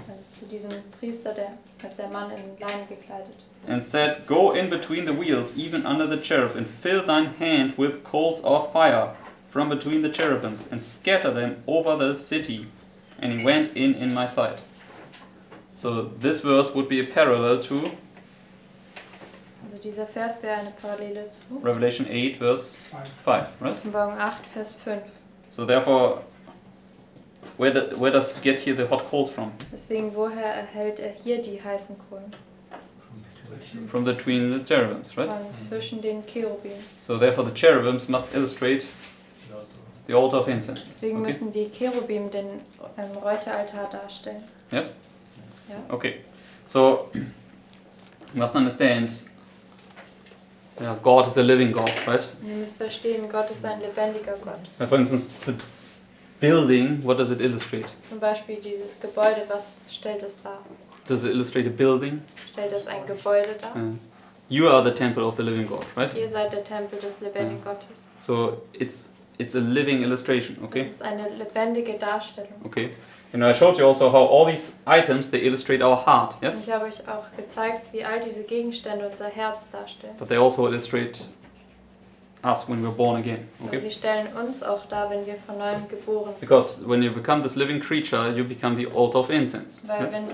Also zu diesem Priester, der Mann in Leinen gekleidet. And said, Go in between the wheels, even under the cherub, and fill thine hand with coals of fire from between the cherubims, and scatter them over the city. And he went in my sight. So this verse would be a parallel to Also dieser Vers wäre eine Parallele zu Revelation 8, verse 5, right? Offenbarung 8, Vers 5. So therefore, where does he get here the hot coals from? Deswegen, woher erhält er hier die heißen Kohlen? From between the cherubims, right? Von zwischen den Cherubim. So therefore the cherubims must illustrate the altar of incense. Deswegen Okay? müssen die Cherubim den Räucheraltar darstellen. Yes? Ja. Okay. So you must understand God is a living God, right? Und ihr müsst verstehen, Gott ist ein lebendiger Gott. For instance, the building, what does it illustrate? Zum Beispiel dieses Gebäude, was stellt es dar? Does it illustrate a building? Stellt es ein Gebäude dar? You are the temple of the living God, right? Ihr seid der Tempel des lebendigen Gottes. So it's a living illustration, okay? Das ist eine lebendige Darstellung. Okay. And I showed you also how all these items, they illustrate our heart, Und yes? ich habe euch auch gezeigt, wie all diese Gegenstände unser Herz darstellen. But they also illustrate us when we're born again, Und okay? sie stellen uns auch dar, wenn wir von neuem geboren sind. Because when you become this living creature, you become the altar of incense. Weil Yes? wenn du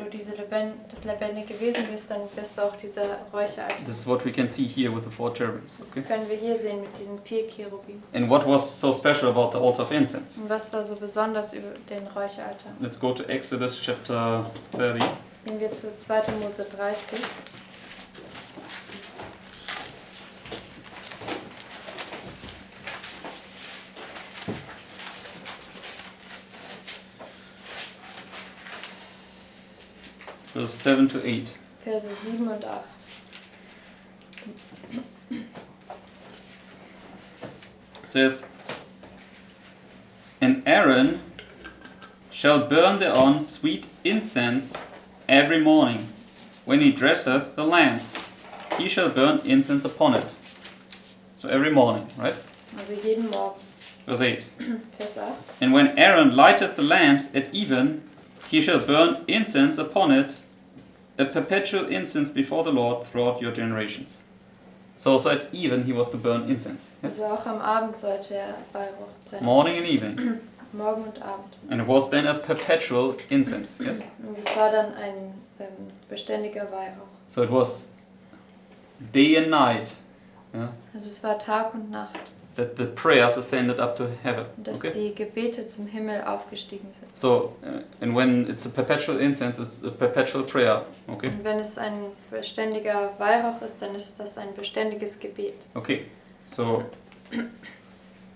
das lebendige Wesen bist, dann bist du auch dieser Räucheraltar. This is what we can see here with the 4 cherubims, Das okay? können wir hier sehen mit diesen 4 Cherubim. And what was so special about the altar of incense? Und was war so besonders über den Räucheraltar? Let's go to Exodus chapter 30. Gehen wir zu 2. Mose 30. Verse 7 to 8. Verse 7 und 8. It says, And Aaron shall burn thereon sweet incense every morning, when he dresseth the lamps. He shall burn incense upon it. So every morning, right? Also jeden Morgen. Verse 8. Vers 8. And when Aaron lighteth the lamps at even, he shall burn incense upon it, a perpetual incense before the Lord throughout your generations. So at even he was to burn incense. Yes? Also auch am Abend sollte er Weihrauch brennen. Morning and evening. Morgen und Abend. And it was then a perpetual incense. Yes? Und es war dann ein beständiger Weihrauch. So it was day and night, yeah, Also es war Tag und Nacht, that the prayers ascended up to heaven. dass Okay? die Gebete zum Himmel aufgestiegen sind. So, and when it's a perpetual incense, it's a perpetual prayer. Okay? Und wenn es ein beständiger Weihrauch ist, dann ist das ein beständiges Gebet. Okay. So,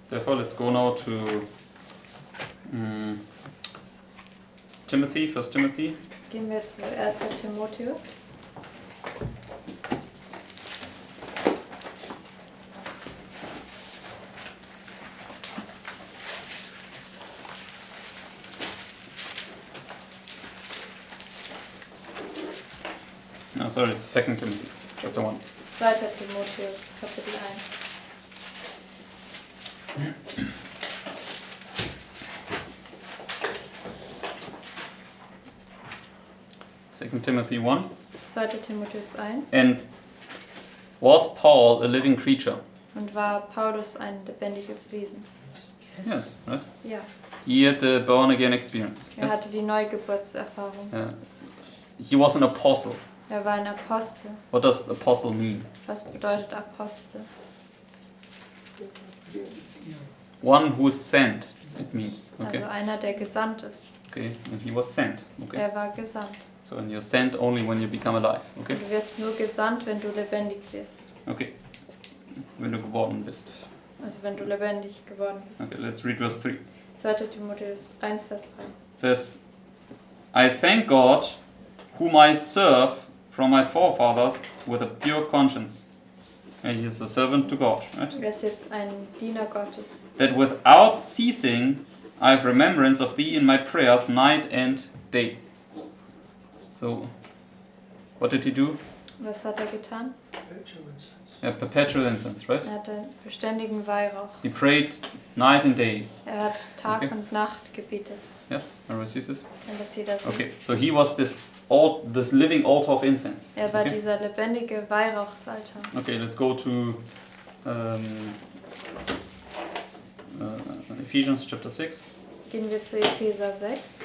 therefore, let's go now to Timothy, 1 Timothy. Gehen wir zu 1. Timotheus. No, sorry, it's 2 Timothy, chapter 1. 2. Timotheus, Kapitel 1. Second Timothy 1. 2. Timotheus 1. And was Paul a living creature? Und war Paulus ein lebendiges Wesen? Yes, right? Ja, He had the born again experience. er Yes? hatte die Neugeburtserfahrung. He was an apostle. Er war ein Apostel. What does apostle mean? Was bedeutet Apostel? One who is sent, it means. Okay. Also einer, der gesandt ist. Okay. And he was sent. Okay. Er war gesandt. So and you're sent only when you become alive. Okay. Und du wirst nur gesandt, wenn du lebendig wirst. Okay. Wenn du geboren bist. Also wenn du lebendig geworden bist. Okay, let's read verse 3. 2. Timotheus 1, Vers 3. It says, I thank God, whom I serve from my forefathers with a pure conscience. And he is a servant to God, right? Er ist jetzt ein Diener Gottes. That without ceasing I have remembrance of thee in my prayers night and day. So, what did he do? Was hat er getan? Perpetual incense, right? Er hat einen beständigen Weihrauch. He prayed night and day. Er hat Tag Okay. und Nacht gebetet. Yes, everybody sees this? Wenn das jeder sieht. Okay, so he was this living altar of incense. Er war Okay. dieser lebendige Weihrauchsaltar. Okay, let's go to Ephesians chapter 6. Gehen wir zu Epheser 6.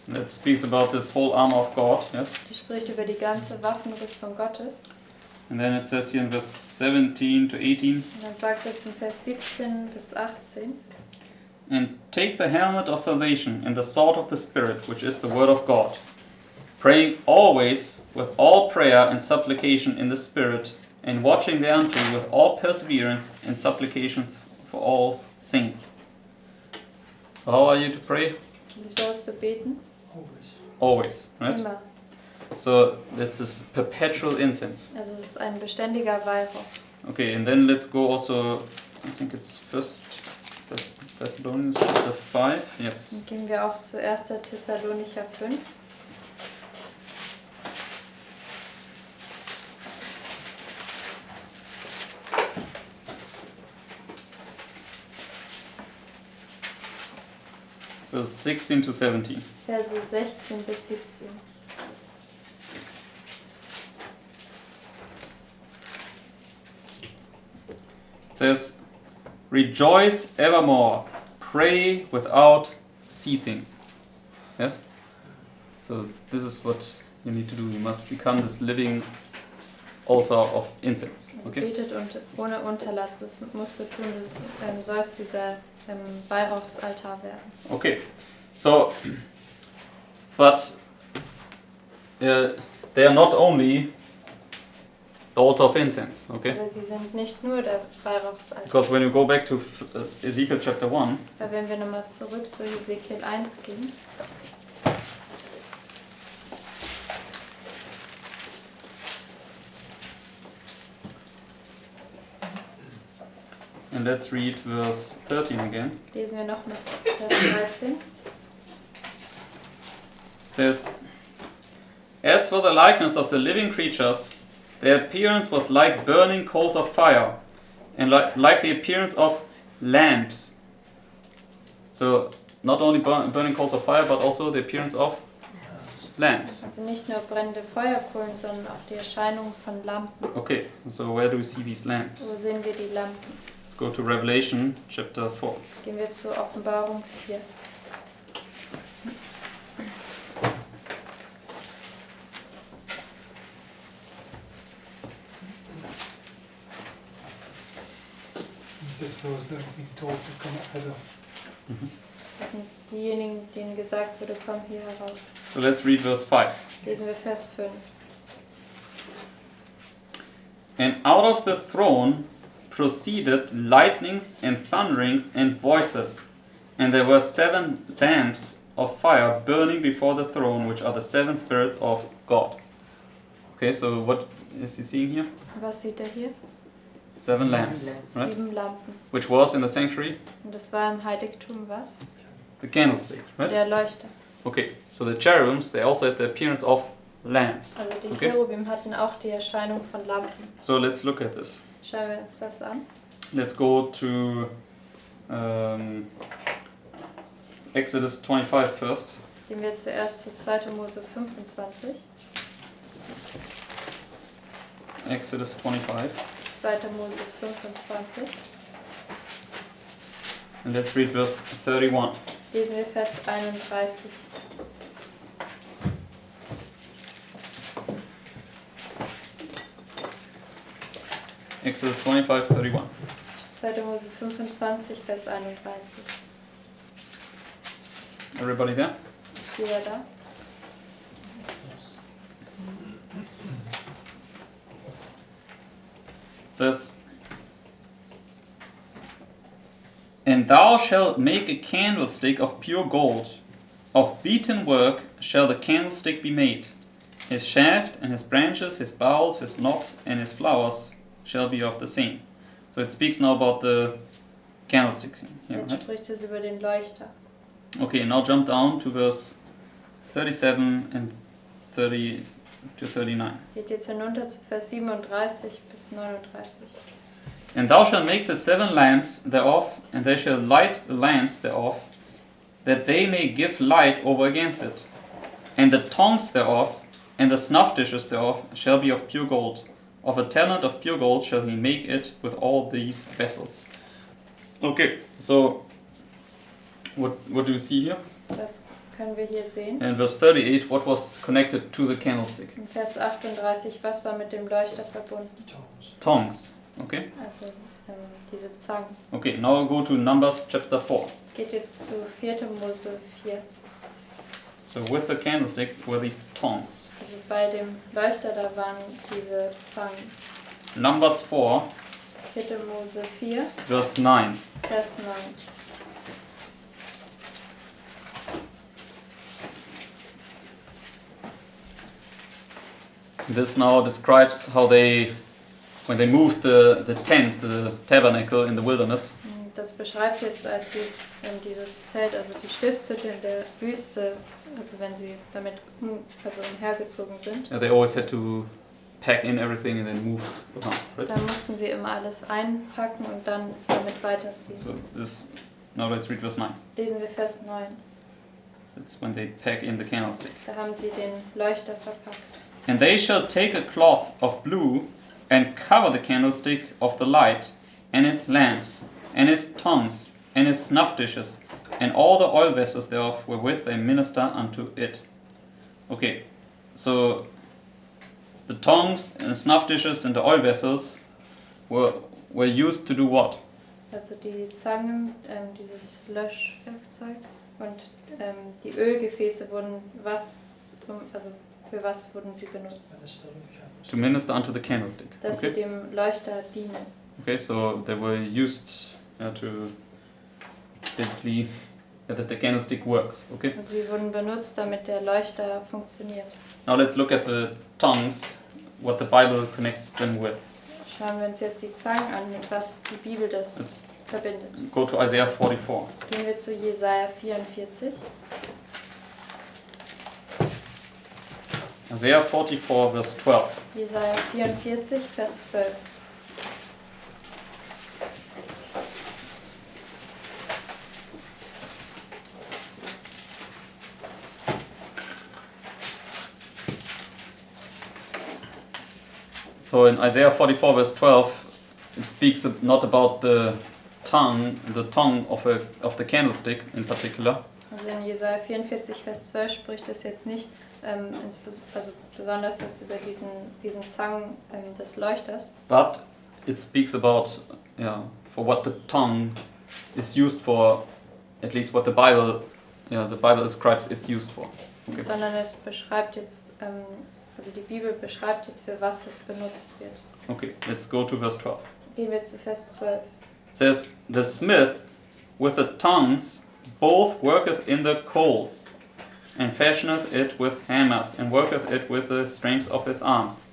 That speaks about this whole armor of God, yes? Die spricht über die ganze Waffenrüstung Gottes. And then it says here in verse 17 to 18, Und dann sagt es in Vers 17 bis 18. and take the helmet of salvation and the sword of the Spirit, which is the word of God, praying always with all prayer and supplication in the Spirit, and watching thereunto with all perseverance and supplications for all saints. So how are you to pray? Wie sollst du beten? Always, right? Immer. So this is perpetual incense. Also es ist ein beständiger Weihrauch. Okay, and then let's go also, I think it's First Thessalonians chapter 5, yes. Dann gehen wir auch zu 1. Thessalonicher 5. Verse 16 to 17. Verse 16 bis 17. It says, rejoice evermore, pray without ceasing. Yes? So this is what you need to do. You must become this living altar of incense. Also Okay? betet und ohne Unterlass, das musst du tun, du sollst dieser Weihrauchsaltar werden. Okay. So, but they are not only the altar of incense. Okay? Aber sie sind nicht nur der Weihrauchsaltar. Because when you go back to Ezekiel chapter 1, Weil wenn wir nochmal zurück zu Hesekiel 1 gehen, and let's read verse 13 again. lesen wir nochmal Vers 13. It says, as for the likeness of the living creatures, their appearance was like burning coals of fire, and like the appearance of lamps. So, not only burning coals of fire, but also the appearance of lamps. Also nicht nur brennende Feuerkohlen, sondern auch die Erscheinung von Lampen. Okay, so where do we see these lamps? Wo sehen wir die Lampen? Let's go to Revelation chapter 4. Gehen wir zur Offenbarung 4. He says those that have been told to come up hither. Das sind diejenigen, denen gesagt wurde, komm hier herauf. So let's read verse 5. Lesen wir Vers 5. And out of the throne proceeded lightnings and thunderings and voices, and there were 7 lamps of fire burning before the throne, which are the 7 spirits of God. Okay, so what is he seeing here? Was sieht er hier? 7 lamps, right? 7 Lampen. Which was in the sanctuary Und das war im Heiligtum was? the candlestick, right? Der Leuchter. Okay, so the cherubims, they also had the appearance of lamps. Also die Okay. Cherubim hatten auch die Erscheinung von Lampen. So let's look at this. Schauen wir uns das an. Let's go to Exodus 25 first. Gehen wir zuerst zu 2. Mose 25. Exodus 25. 2. Mose 25. And let's read verse 31. Lesen wir Vers 31. Exodus 25, 31. 2. Mose 25, Vers 31. Everybody there? Ist jeder da? It says, And thou shalt make a candlestick of pure gold. Of beaten work shall the candlestick be made. His shaft and his branches, his bowls, his knops, and his flowers shall be of the same. So it speaks now about the candlestick scene here, Jetzt right? spricht es über den Leuchter. Okay, now jump down to verse 37 and 30 to 39. Geht jetzt hinunter zu Vers 37 bis 39. And thou shalt make the 7 lamps thereof, and they shall light the lamps thereof, that they may give light over against it. And the tongs thereof, and the snuff dishes thereof, shall be of pure gold. Of a talent of pure gold shall he make it with all these vessels. Okay, so what do you see here? Das können wir hier sehen. In verse 38, what was connected to the candlestick? In Vers 38, was war mit dem Leuchter verbunden? Tongs. Okay. Also diese Zangen. Okay, now we'll go to Numbers chapter 4. Geht jetzt zu 4. Mose 4. So with the candlestick were these tongs. Also bei dem Leuchter, da waren diese Zangen. Numbers 4, 4. Mose 4, verse 9. Vers 9. This now describes how when they moved the tent, the tabernacle in the wilderness, Das beschreibt jetzt, als sie dieses Zelt, also die Stiftshütte in der Wüste, also wenn sie damit umhergezogen sind, they always had to pack in everything and then move around, right? dann mussten sie immer alles einpacken und dann damit weiterziehen. So now let's read verse 9. Lesen wir Vers 9. That's when they pack in the candlestick. Da haben sie den Leuchter verpackt. And they shall take a cloth of blue and cover the candlestick of the light, and his lamps, and his tongs, and his snuff dishes, and all the oil vessels thereof wherewith they minister unto it. Okay, so the tongs and the snuff dishes and the oil vessels were used to do what? Also die Zangen, dieses Löschwerkzeug und die Ölgefäße wurden für was wurden sie benutzt? To minister unto the candlestick. Dass sie Okay, dem Leuchter dienen. okay, so they were used to basically that the candlestick works. Okay. Also sie wurden benutzt, damit der Leuchter funktioniert. Now let's look at the tongues, what the Bible connects them with. Schauen wir uns jetzt die Zangen an, mit was die Bibel das Let's verbindet. go to Isaiah 44. Gehen wir zu Jesaja 44. Isaiah 44, verse 12. Jesaja 44, Vers 12. So in Isaiah 44, verse 12, it speaks not about the tongue of the candlestick in particular, Also in Jesaja 44, Vers 12 spricht es jetzt nicht besonders jetzt über diesen Zangen des Leuchters, but it speaks about for what the tongue is used for, at least what the Bible describes it's used for. Okay. sondern es beschreibt jetzt, also die Bibel beschreibt jetzt, für was es benutzt wird. Okay, let's go to verse 12. Gehen wir zu Vers 12. It says, The smith with the tongues both worketh in the coals, and fashioneth it with hammers, and worketh it with the strength of his arms.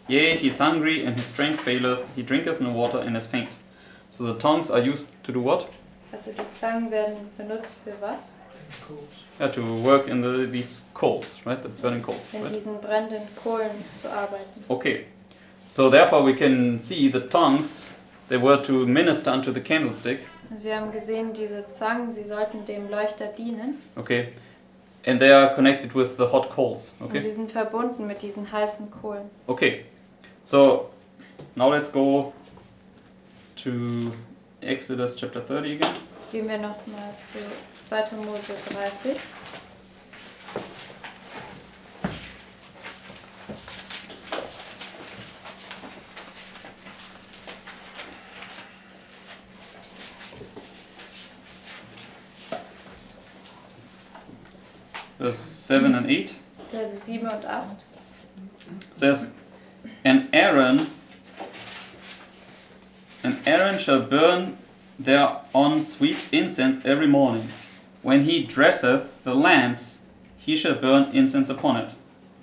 Yea, he is hungry, and his strength faileth, he drinketh no water, and is faint. So the tongues are used to do what? Also die Zangen werden benutzt für was? Yeah, to work in these coals, right? The burning coals, In right? diesen brennenden Kohlen zu arbeiten. Okay. So therefore we can see the tongues, they were to minister unto the candlestick. Also wir haben gesehen, diese Zangen, sie sollten dem Leuchter dienen. Okay. And they are connected with the hot coals. Und Okay. sie sind verbunden mit diesen heißen Kohlen. Okay. So now let's go to Exodus chapter 30 again. Gehen wir nochmal zu 2. Mose 30. Verse 7 and 8 Verse 7 und 8. says, And Aaron shall burn thereon sweet incense every morning. When he dresseth the lamps, he shall burn incense upon it.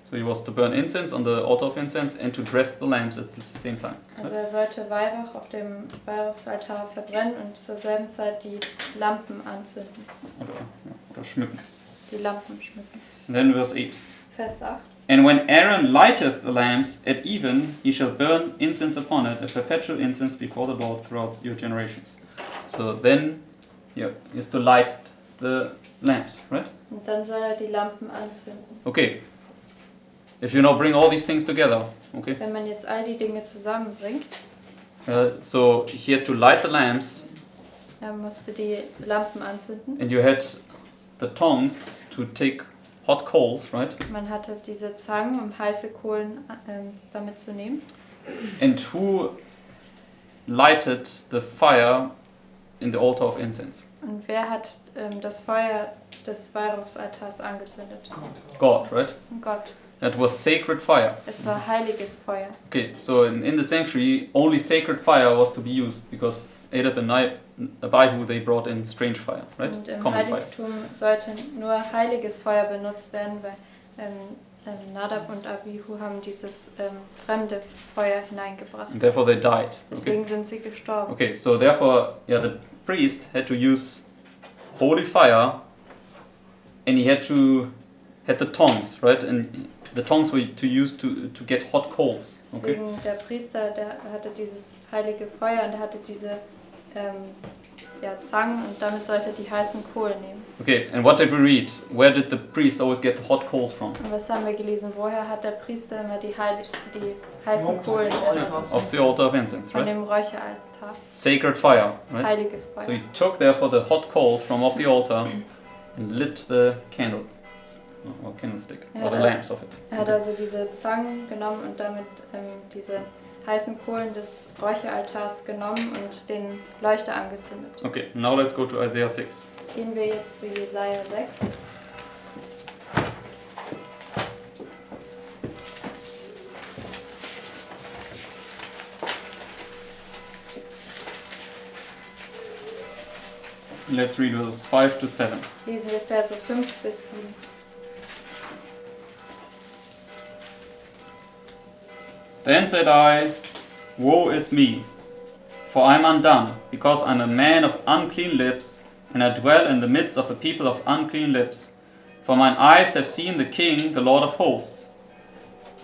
So he was to burn incense on the altar of incense and to dress the lamps at the same time. Also er sollte Weihrauch auf dem Weihrauchsaltar verbrennen und zur selben Zeit die Lampen anzünden. Oder schmücken. Die Lampen schmücken. And then verse 8. Vers 8. And when Aaron lighteth the lamps at even, he shall burn incense upon it, a perpetual incense before the Lord throughout your generations. So then, is to light the lamps, right? Und dann soll er die Lampen anzünden. Okay. If you now bring all these things together, okay? Wenn man jetzt all die Dinge zusammenbringt, So he had to light the lamps, er musste die Lampen anzünden. and you had the tongs to take hot coals, right? Man hatte diese Zangen, um heiße Kohlen damit zu nehmen. And who lighted the fire in the altar of incense? Und wer hat das Feuer des Weihrauchsaltars angezündet? God, right? Gott. That was sacred fire. Es war heiliges Feuer. Okay, so in the sanctuary, only sacred fire was to be used because Adab and Abihu, they brought in strange fire, right? Und im Common fire. Heiligtum sollte nur heiliges Feuer benutzt werden, weil Nadab und Abihu haben dieses fremde Feuer hineingebracht. And therefore they died. Okay, Deswegen sind sie gestorben. okay, so therefore, the priest had to use holy fire, and he had the tongs, right? And the tongs were to use to get hot coals. Okay. Deswegen der Priester, der hatte dieses heilige Feuer und er hatte diese Zangen und damit sollte er die heißen Kohlen nehmen. Okay, and what did we read? Where did the priest always get the hot coals from? Und was haben wir gelesen? Woher hat der Priester immer die heißen Kohlen Of the altar of incense, von right? dem Räucheraltar? Sacred fire, right? Heiliges So Feuer. he took therefore the hot coals from off the altar and lit the candle, or candlestick, Ja, or the das- lamps of it. Er hat also diese Zangen genommen und damit diese heißen Kohlen des Räucheraltars genommen und den Leuchter angezündet. Okay, now let's go to Isaiah 6. Gehen wir jetzt zu Jesaja 6. Let's read verses 5 to 7. Lesen wir Verse 5 bis 7. Then said I, Woe is me, for I am undone, because I am a man of unclean lips, and I dwell in the midst of a people of unclean lips. For mine eyes have seen the King, the Lord of hosts.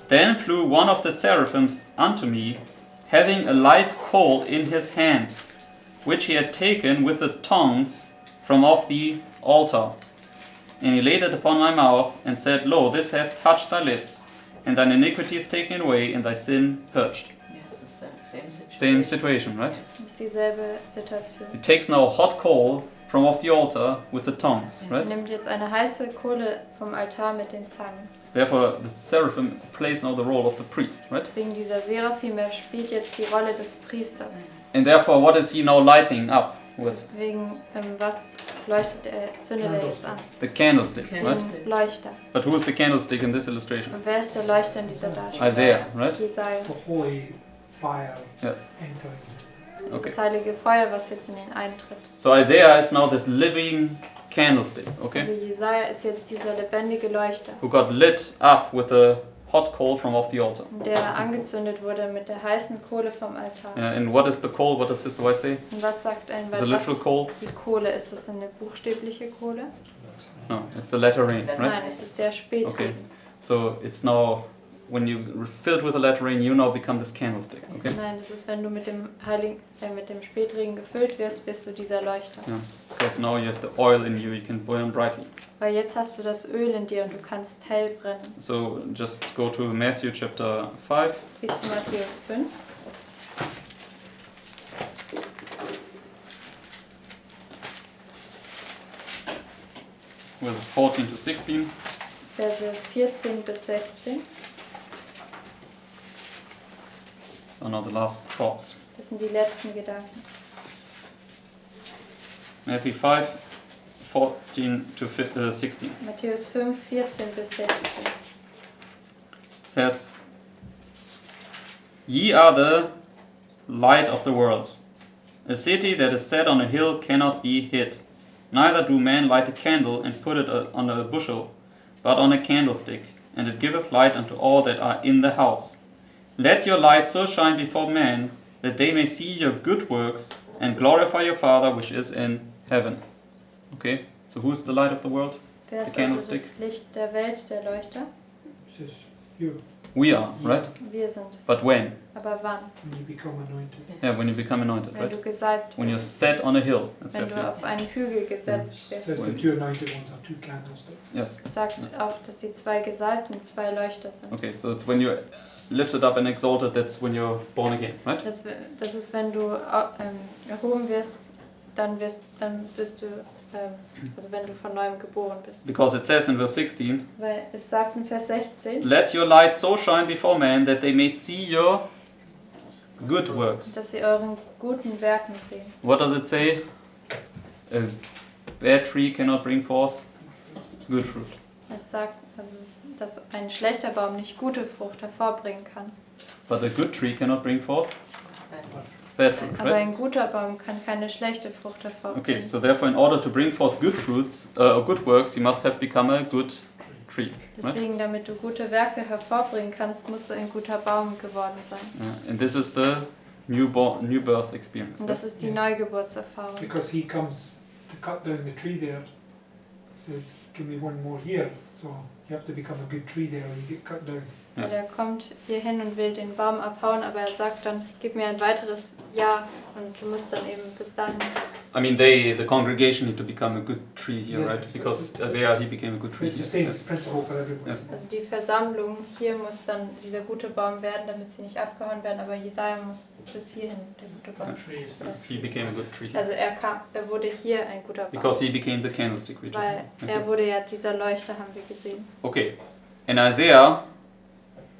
Then flew one of the seraphims unto me, having a live coal in his hand, which he had taken with the tongs from off the altar. And he laid it upon my mouth, and said, Lo, this hath touched thy lips, and thine iniquity is taken away, and thy sin purged. Yes, the same situation. Same situation, right? Das ist dieselbe Situation. He takes now a hot coal from off the altar with the tongs, Er right? nimmt jetzt eine heiße Kohle vom Altar mit den Zangen. Therefore, the seraphim plays now the role of the priest, right? Deswegen dieser Seraphim, er spielt jetzt die Rolle des Priesters. And therefore, what is he now lighting up with? Deswegen, was zündet er jetzt an? The candlestick, Okay. right? Den Leuchter. But who is the candlestick in this illustration? Und wer ist der Leuchter in dieser Darstellung? Isaiah, right? Jesaja. The holy fire Yes. entering. Das ist Okay. das heilige Feuer, was jetzt in ihn eintritt. So Isaiah is now this living candlestick, okay? Also Jesaja ist jetzt dieser lebendige Leuchter, Who got lit up with the hot coal from off the altar. der angezündet wurde mit der heißen Kohle vom Altar. And what is the coal? What does Sister White say? Und was sagt ein, Is it was literal ist coal? die Kohle? Ist es eine buchstäbliche Kohle? No, it's the latter rain, right? Nein, es ist der Spätregen. Okay. So it's now, when you're filled with the latter rain, you now become this candlestick, okay? Nein, das ist, wenn du mit dem mit dem Spätregen gefüllt wirst, bist du dieser Leuchter. Yeah. Because now you have the oil in you, you can burn brightly. Weil jetzt hast du das Öl in dir und du kannst hell brennen. So just go to Matthew chapter 5. Wie zu Matthäus 5. Verses 14 to 16. Verse 14 bis 16. So now the last thoughts. Das sind die letzten Gedanken. Matthew 5, 14 to 16. Matthäus 5, 14 bis 16. Says, Ye are the light of the world. A city that is set on a hill cannot be hid. Neither do men light a candle and put it under a bushel, but on a candlestick, and it giveth light unto all that are in the house. Let your light so shine before men, that they may see your good works, and glorify your Father which is in heaven. Okay, so who's the light of the world? Wer ist The also candlestick. das Licht der Welt, der Leuchter? It says you, We are, right? Wir sind es. But when? Aber wann? when you become anointed. Yeah, when you become anointed, Wenn right? du gesalbt When you're wirst. set on a hill, it Wenn says du here. auf einen Hügel gesetzt It says wirst. the two anointed ones are two candlesticks. Yes. Sagt auch, dass die zwei Gesalbten zwei Leuchter sind. Okay, so it's when you're lifted up and exalted, that's when you're born again, right? Das ist, wenn du erhoben wirst, dann bist du, also wenn du von neuem geboren bist. Because it says in verse 16, Weil es sagt in Vers 16, Let your light so shine before men that they may see your good works. dass sie euren guten Werken sehen. What does it say? A bad tree cannot bring forth good fruit. Es sagt, also, dass ein schlechter Baum nicht gute Frucht hervorbringen kann. But a good tree cannot bring forth bad fruit, Aber right? ein guter Baum kann keine schlechte Frucht hervorbringen. Okay, so therefore in order to bring forth good fruits, good works, you must have become a good tree, right? Deswegen, damit du gute Werke hervorbringen kannst, musst du ein guter Baum geworden sein. Yeah, and this is the new birth experience. Und das ist die Yes. Neugeburtserfahrung. Because he comes to cut down the tree there, says, give me one more year. So you have to become a good tree there or you get cut down. Yes. Er kommt hier hin und will den Baum abhauen, aber er sagt dann, gib mir ein weiteres Jahr und du musst dann eben bis dahin. I mean, the congregation need to become a good tree here, Yeah. right? Because Isaiah, he became a good tree. It's the same Yes. principle for everybody. Yes. Also die Versammlung hier muss dann dieser gute Baum werden, damit sie nicht abgehauen werden, aber Jesaja muss bis hierhin der gute Baum. He became a good tree. Also er wurde hier ein guter Baum, Because he became the candlestick, we just. weil er wurde ja dieser Leuchter, haben wir gesehen. Okay. And Isaiah,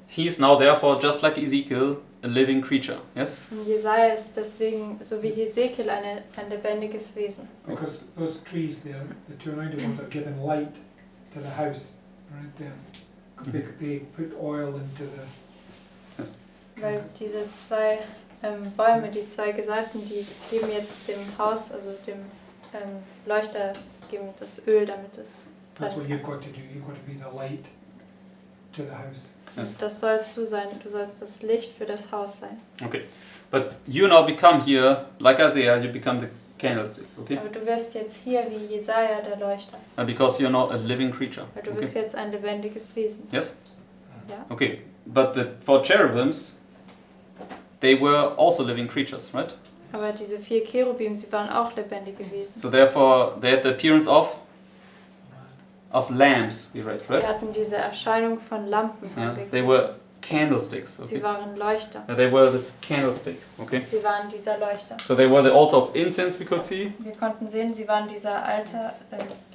he's now therefore just like Ezekiel, a living creature. Yes? Und Jesaja ist deswegen, so wie Hesekiel, ein lebendiges Wesen. Because those trees there, the two anointed ones, are giving light to the house right there. Because they put oil into the. Weil diese zwei Bäume, die zwei Gesalbten, die geben jetzt dem Haus, also dem Leuchter, geben das Öl, damit es That's what brennt. you've got to do. You've got to be the light to the house. Yes. Und das sollst du sein, du sollst das Licht für das Haus sein. Okay. But you now become here, like Isaiah, you become the candlestick, okay? Aber du wirst jetzt hier wie Jesaja der Leuchter, Because you're now a living creature. weil du Okay? bist jetzt ein lebendiges Wesen. Yes? Ja? Okay. But for cherubims, they were also living creatures, right? Aber diese 4 Cherubim, sie waren auch lebendige Wesen. So therefore, they had the appearance of lamps, we read, Sie right? hatten diese Erscheinung von Lampen. Yeah. haben wir They gelesen. were candlesticks, okay? Sie waren Leuchter. They were this candlestick, okay? Sie waren dieser Leuchter. So they were the altar of incense, we could see, Wir konnten sehen, sie waren dieser Altar,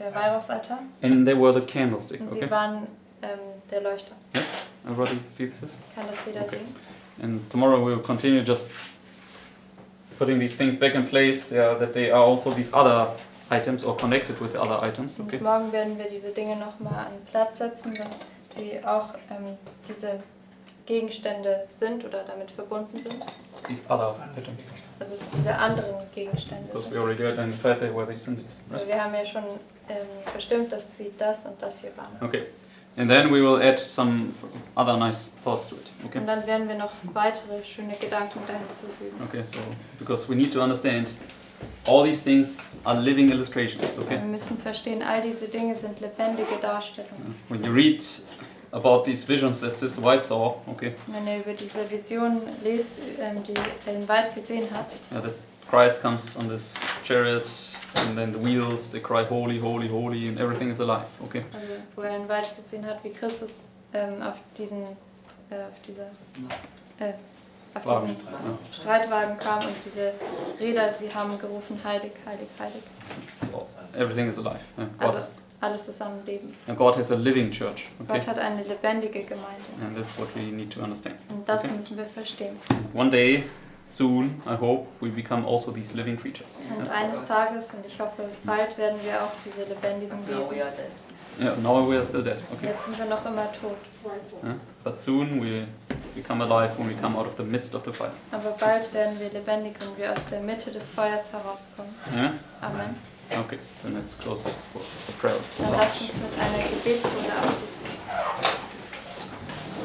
der Weihrauchsaltar. and they were the candlestick, Und okay? sie waren der Leuchter. Yes? Everybody sees this? Kann das jeder Okay. sehen? And tomorrow we will continue just putting these things back in place, that they are also these other items or connected with the other items, okay? Und morgen werden wir diese Dinge nochmal an Platz setzen, dass sie auch diese Gegenstände sind oder damit verbunden sind. These other items. Also diese anderen Gegenstände Because we sind. already identified they were these and these, right? Also wir haben ja schon bestimmt, dass sie das und das hier waren. Okay. And then we will add some other nice thoughts to it. Okay. Und dann werden wir noch weitere schöne Gedanken da hinzufügen. Okay. So because we need to understand, all these things are living illustrations. Okay. Wir müssen verstehen, all diese Dinge sind lebendige Darstellungen. When you read about these visions, as this white saw. Okay. Wenn ihr über diese Vision lest, die Ellen White gesehen hat, The Christ comes on this chariot, and then the wheels, they cry, holy, holy, holy, and everything is alive. Okay. also wo Ellen White gesehen hat, wie Christus auf diesen Streitwagen kam und diese Räder, sie haben gerufen, heilig, heilig, heilig. So everything is alive. Also alles ist am Leben. And God has a living church. Okay. Gott hat eine lebendige Gemeinde. And this is what we need to understand. Und das Okay. müssen wir verstehen. One day, soon, I hope, we become also these living creatures. Und Yes? eines Tages, und ich hoffe, bald werden wir auch diese lebendigen Wesen. Yeah, now we are still dead. Okay. Jetzt sind wir noch immer tot. Yeah? But soon we become alive when we come out of the midst of the fire. Aber bald werden wir lebendig, wenn wir aus der Mitte des Feuers herauskommen. Yeah? Amen. Okay, then let's close for prayer. Dann lasst uns mit einer Gebetsrunde abschließen.